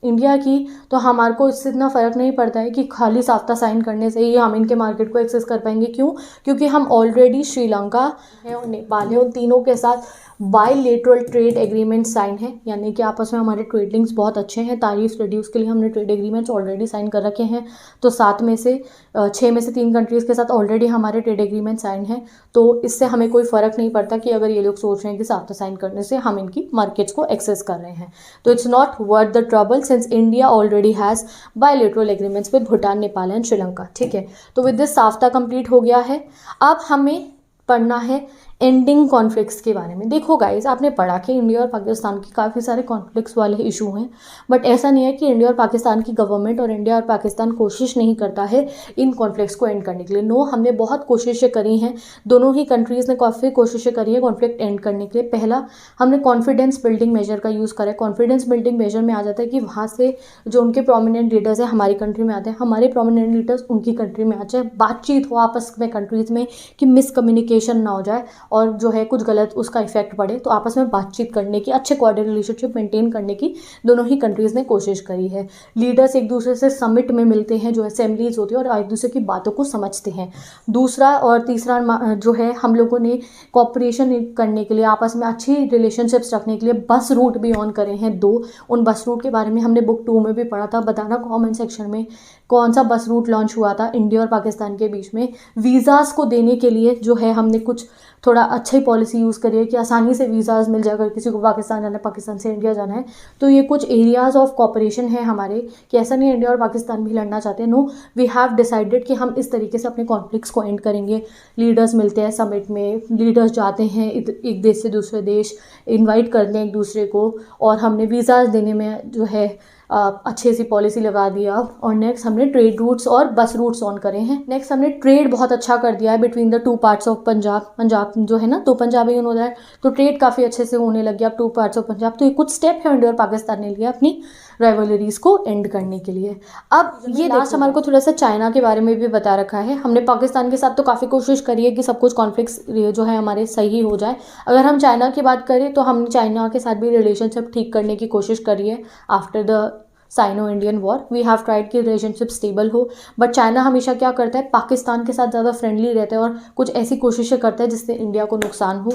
इंडिया की तो हमारे को इससे इतना फ़र्क नहीं पड़ता है कि खाली साफ्ता साइन करने से ही हम इनके मार्केट को एक्सेस कर पाएंगे। क्यों, क्योंकि हम ऑलरेडी श्रीलंका है और नेपाल है, उन तीनों के साथ बायलेटरल ट्रेड एग्रीमेंट साइन है, यानी कि आपस में हमारे ट्रेड लिंक्स बहुत अच्छे हैं। तारीफ रिड्यूस के लिए हमने ट्रेड एग्रीमेंट्स ऑलरेडी साइन कर रखे हैं। तो 6 में से 3 कंट्रीज़ के साथ ऑलरेडी हमारे ट्रेड एग्रीमेंट साइन हैं। तो इससे हमें कोई फ़र्क नहीं पड़ता कि अगर ये लोग सोच रहे हैं कि साफ्ता साइन करने से हम इनकी मार्केट्स को एक्सेस कर रहे हैं। तो it's not worth the trouble since India already has bilateral agreements with Bhutan, Nepal and Sri Lanka, ठीक है। तो विद दिस साफ्ता कंप्लीट हो गया है। अब हमें पढ़ना है एंडिंग कॉन्फ्लिक्ट्स के बारे में। देखो गाइस, आपने पढ़ा कि इंडिया और पाकिस्तान की काफ़ी सारे कॉन्फ्लिक्ट्स वाले इशू हैं, बट ऐसा नहीं है कि इंडिया और पाकिस्तान की गवर्नमेंट और इंडिया और पाकिस्तान कोशिश नहीं करता है इन कॉन्फ्लिक्ट्स को एंड करने के लिए। नो, हमने बहुत कोशिशें करी हैं, दोनों ही कंट्रीज़ ने काफ़ी कोशिशें करी है कॉन्फ्लिक्ट एंड करने के लिए। पहला, हमने कॉन्फिडेंस बिल्डिंग मेजर का यूज़ करा है। कॉन्फिडेंस बिल्डिंग मेजर में आ जाता है कि वहाँ से जो उनके प्रोमिनेंट लीडर्स हैं हमारी कंट्री में आते हैं, हमारे प्रोमिनेंट लीडर्स उनकी कंट्री में आ जाए, बातचीत हो आपस में कंट्रीज़ में कि मिसकम्युनिकेशन ना हो जाए और जो है कुछ गलत उसका इफेक्ट पड़े, तो आपस में बातचीत करने की, अच्छे कोऑर्डिनेट रिलेशनशिप मेंटेन करने की दोनों ही कंट्रीज़ ने कोशिश करी है। लीडर्स एक दूसरे से समिट में मिलते हैं, जो असेंबलीज होती है, और एक दूसरे की बातों को समझते हैं। दूसरा और तीसरा जो है, हम लोगों ने कॉपरेशन करने के लिए, आपस में अच्छी रिलेशनशिप्स रखने के लिए बस रूट भी ऑन करे हैं 2। उन बस रूट के बारे में हमने बुक 2 में भी पढ़ा था। बताना कमेंट सेक्शन में कौन सा बस रूट लॉन्च हुआ था इंडिया और पाकिस्तान के बीच में। वीज़ाज़ को देने के लिए जो है हमने कुछ थोड़ा अच्छी पॉलिसी यूज़ करी है कि आसानी से वीज़ाज़ मिल जाए अगर किसी को पाकिस्तान जाना है, पाकिस्तान से इंडिया जाना है। तो ये कुछ एरियाज़ ऑफ कॉपरेशन है हमारे, कि ऐसा नहीं इंडिया और पाकिस्तान भी लड़ना चाहते हैं। नो, वी हैव डिसाइडेड कि हम इस तरीके से अपने कॉन्फ्लिक्ट्स को एंड करेंगे। लीडर्स मिलते हैं समिट में, लीडर्स जाते हैं एक देश से दूसरे देश, इन्वाइट करते हैं एक दूसरे को, और हमने वीज़ाज़ देने में जो है अच्छी सी पॉलिसी लगा दिया। और नेक्स्ट हमने ट्रेड रूट्स और बस रूट्स ऑन करे हैं। नेक्स्ट हमने ट्रेड बहुत अच्छा कर दिया है between the 2 parts of Punjab. Punjab जो है ना, तो पंजाबी हो रहा है, तो ट्रेड काफ़ी अच्छे से होने लग गया अब 2 पार्ट्स ऑफ पंजाब। तो ये कुछ स्टेप है इंडिया और पाकिस्तान ने लिया अपनी राइवलरीज को एंड करने के लिए। अब ये लास्ट हमारे को थोड़ा सा चाइना के बारे में भी बता रखा है। हमने पाकिस्तान के साथ तो काफ़ी कोशिश करी है कि सब कुछ कॉन्फ्लिक्ट्स जो है हमारे सही हो जाए। अगर हम चाइना की बात करें तो हमने चाइना के साथ भी रिलेशनशिप ठीक करने की कोशिश करी है। After the Sino Indian war we have tried कि रिलेशनशिप स्टेबल हो, बट चाइना हमेशा क्या करता है, पाकिस्तान के साथ ज़्यादा फ्रेंडली रहता है और कुछ ऐसी कोशिशें करता है जिससे इंडिया को नुकसान हो।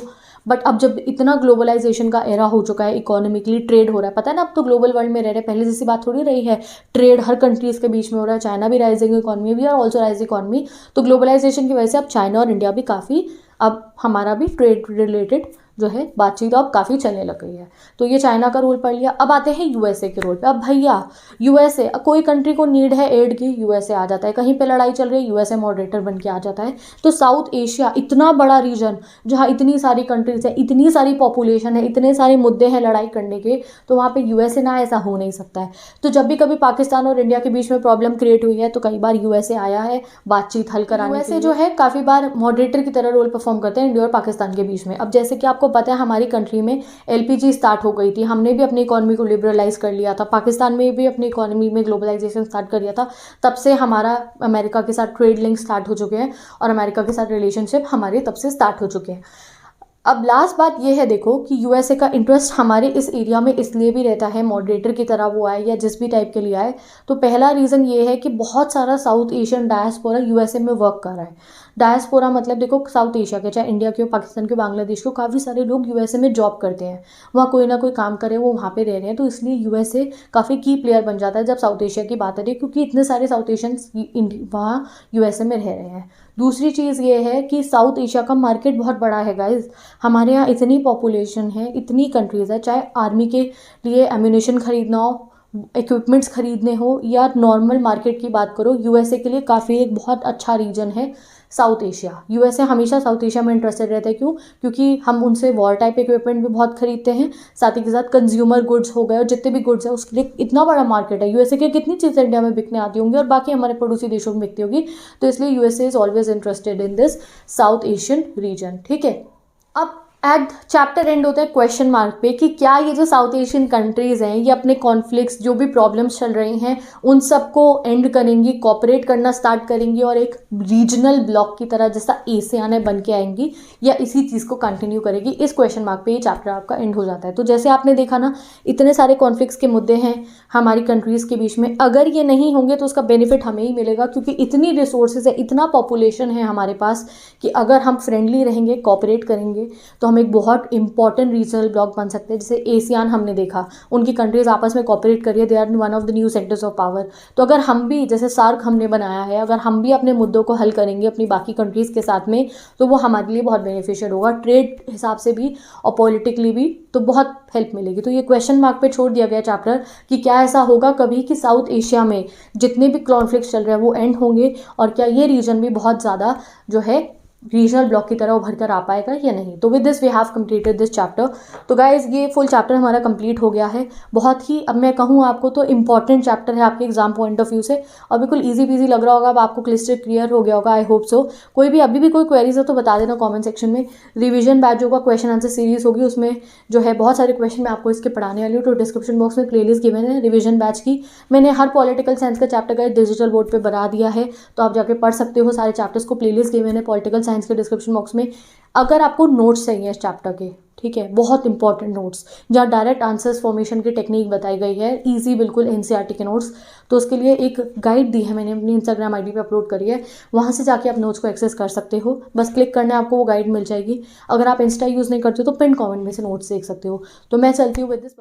बट अब जब इतना ग्लोबलाइजेशन का एरा हो चुका है, इकोनॉमिकली ट्रेड हो रहा है, पता है ना, अब तो ग्लोबल वर्ल्ड में रह रहे हैं, पहले जैसी बात थोड़ी रही है। ट्रेड हर कंट्रीज़ के बीच में हो रहा है, चाइना भी rising economy, we are also rising economy. तो ग्लोबलाइजेशन की वजह से अब चाइना और इंडिया भी काफ़ी, अब हमारा भी ट्रेड रिलेटेड जो है बातचीत अब काफ़ी चलने लग गई है। तो ये चाइना का रोल पढ़ लिया। अब आते हैं यूएसए के रोल पे। अब भैया यूएसए, कोई कंट्री को नीड है एड की, यूएसए आ जाता है। कहीं पे लड़ाई चल रही है, यूएसए मॉडरेटर बन के आ जाता है। तो साउथ एशिया इतना बड़ा रीजन जहाँ इतनी सारी कंट्रीज है, इतनी सारी पॉपुलेशन है, इतने सारे मुद्दे हैं लड़ाई करने के, तो वहाँ पे यूएसए ना, ऐसा हो नहीं सकता है। तो जब भी कभी पाकिस्तान और इंडिया के बीच में प्रॉब्लम क्रिएट हुई है तो कई बार यूएसए आया है बातचीत हल कराने। यूएसए जो है काफ़ी बार मॉडरेटर की तरह रोल परफॉर्म करते हैं इंडिया और पाकिस्तान के बीच में। अब जैसे कि आपको पता है हमारी कंट्री में एलपीजी स्टार्ट हो गई थी, हमने भी अपनी इकोनॉमी को लिबरलाइज कर लिया था, पाकिस्तान में भी अपनी इकोनॉमी में ग्लोबलाइजेशन स्टार्ट कर लिया था। तब से हमारा अमेरिका के साथ ट्रेड लिंक स्टार्ट हो चुके हैं और अमेरिका के साथ रिलेशनशिप हमारे तब से स्टार्ट हो चुके हैं। अब लास्ट बात ये है, देखो कि यूएसए का इंटरेस्ट हमारे इस एरिया में इसलिए भी रहता है, मॉडरेटर की तरह वो आए या जिस भी टाइप के लिए आए, तो पहला रीज़न ये है कि बहुत सारा साउथ एशियन डायस्पोरा यूएसए में वर्क कर रहा है। डायस्पोरा मतलब देखो साउथ एशिया के, चाहे इंडिया के हो, पाकिस्तान के, बांग्लादेश को, काफ़ी सारे लोग यूएसए में जॉब करते हैं, वहाँ कोई ना कोई काम करे, वो वहाँ पे रह रहे हैं। तो इसलिए यूएसए काफ़ी की प्लेयर बन जाता है जब साउथ एशिया की बात आ रही है, क्योंकि इतने सारे साउथ एशियंस वहाँ यूएसए में रह रहे हैं। दूसरी चीज़ ये है कि साउथ एशिया का मार्केट बहुत बड़ा है गाइज। हमारे यहाँ इतनी पॉपुलेशन है, इतनी कंट्रीज़ है, चाहे आर्मी के लिए एम्यूनेशन खरीदना हो, इक्विपमेंट्स खरीदने हो, या नॉर्मल मार्केट की बात करो, यूएसए के लिए काफ़ी एक बहुत अच्छा रीजन है साउथ एशिया। यूएसए हमेशा साउथ एशिया में इंटरेस्टेड रहता है। क्यों? क्योंकि हम उनसे वॉर टाइप इक्विपमेंट भी बहुत खरीदते हैं, साथ ही के साथ कंज्यूमर गुड्स हो गए और जितने भी गुड्स है उसके लिए इतना बड़ा मार्केट है। यूएसए के कितनी चीज़ें इंडिया में बिकने आती होंगी और बाकी हमारे पड़ोसी देशों में बिकती होगी, तो इसलिए USA is always interested in this south Asian region. ठीक है, अब एट चैप्टर एंड होता है क्वेश्चन मार्क पे कि क्या ये जो साउथ एशियन कंट्रीज़ हैं ये अपने कॉन्फ्लिक्ट्स, जो भी प्रॉब्लम्स चल रही हैं, उन सबको एंड करेंगी, कॉपरेट करना स्टार्ट करेंगी और एक रीजनल ब्लॉक की तरह जैसा एशियान है बन के आएंगी, या इसी चीज़ को कंटिन्यू करेगी। इस क्वेश्चन मार्क पे ये चैप्टर आपका एंड हो जाता है। तो जैसे आपने देखा ना, इतने सारे कॉन्फ्लिक्ट्स के मुद्दे हैं हमारी कंट्रीज़ के बीच में, अगर ये नहीं होंगे तो उसका बेनिफिट हमें ही मिलेगा, क्योंकि इतनी रिसोर्सेज है, इतना पॉपुलेशन है हमारे पास कि अगर हम फ्रेंडली रहेंगे, कॉपरेट करेंगे, तो हम एक बहुत इंपॉर्टेंट रीजनल ब्लॉक बन सकते हैं। जैसे एशियान हमने देखा, उनकी कंट्रीज आपस में कॉपरेट करिए, they are one of the new sectors of power. तो अगर हम भी, जैसे सार्क हमने बनाया है, अगर हम भी अपने मुद्दों को हल करेंगे अपनी बाकी कंट्रीज़ के साथ में, तो वो हमारे लिए बहुत बेनिफिशियल होगा, ट्रेड हिसाब से भी और पॉलिटिकली भी, तो बहुत हेल्प मिलेगी। तो ये क्वेश्चन मार्क पे छोड़ दिया गया चैप्टर कि क्या ऐसा होगा कभी कि साउथ एशिया में जितने भी कॉन्फ्लिक्ट्स चल रहे हैं वो एंड होंगे, और क्या ये रीजन भी बहुत ज़्यादा जो है रीजनल ब्लॉक की तरह उभर कर आ पाएगा या नहीं। तो with this we have completed this chapter. तो गाइज ये फुल चैप्टर हमारा कंप्लीट हो गया है। बहुत ही, अब मैं कहूँ आपको तो इंपॉर्टेंट चैप्टर है आपके एग्जाम पॉइंट ऑफ व्यू से, और बिल्कुल ईजी पीजी लग रहा होगा, अब आपको क्लियर हो गया होगा, आई होप सो। कोई भी अभी भी कोई क्वेरीज हो तो बता देना कॉमेंट सेक्शन में। रिविजन बैच होगा, क्वेश्चन आंसर सीरीज होगी, उसमें जो है बहुत सारे क्वेश्चन मैं आपको इसके पढ़ाने वाली हूँ। तो डिस्क्रिप्शन बॉक्स में प्लेलिस्ट गिवन है रिविजन बैच की। मैंने हर पॉलिटिकल साइंस का चैप्टर गाइड डिजिटल बोर्ड पे बना दिया है, तो आप जाके पढ़ सकते हो सारे चैप्टर्स को। प्लेलिस्ट गिवन है पॉलिटिकल साइंस के डिस्क्रिप्शन बॉक्स में। अगर आपको नोट्स चाहिए इस चैप्टर के, ठीक है, बहुत इंपॉर्टेंट नोट्स जहाँ डायरेक्ट आंसर्स फॉर्मेशन की टेक्निक बताई गई है, इजी बिल्कुल एनसीईआरटी के नोट्स, तो उसके लिए एक गाइड दी है मैंने, अपनी इंस्टाग्राम आईडी पे अपलोड करी है, वहाँ से जाके आप नोट्स को एक्सेस कर सकते हो। बस क्लिक करना है आपको, वो गाइड मिल जाएगी। अगर आप इंस्टा यूज़ नहीं करते हो तो पिन कमेंट में से नोट्स देख सकते हो। तो मैं चलती हूँ विद दिस।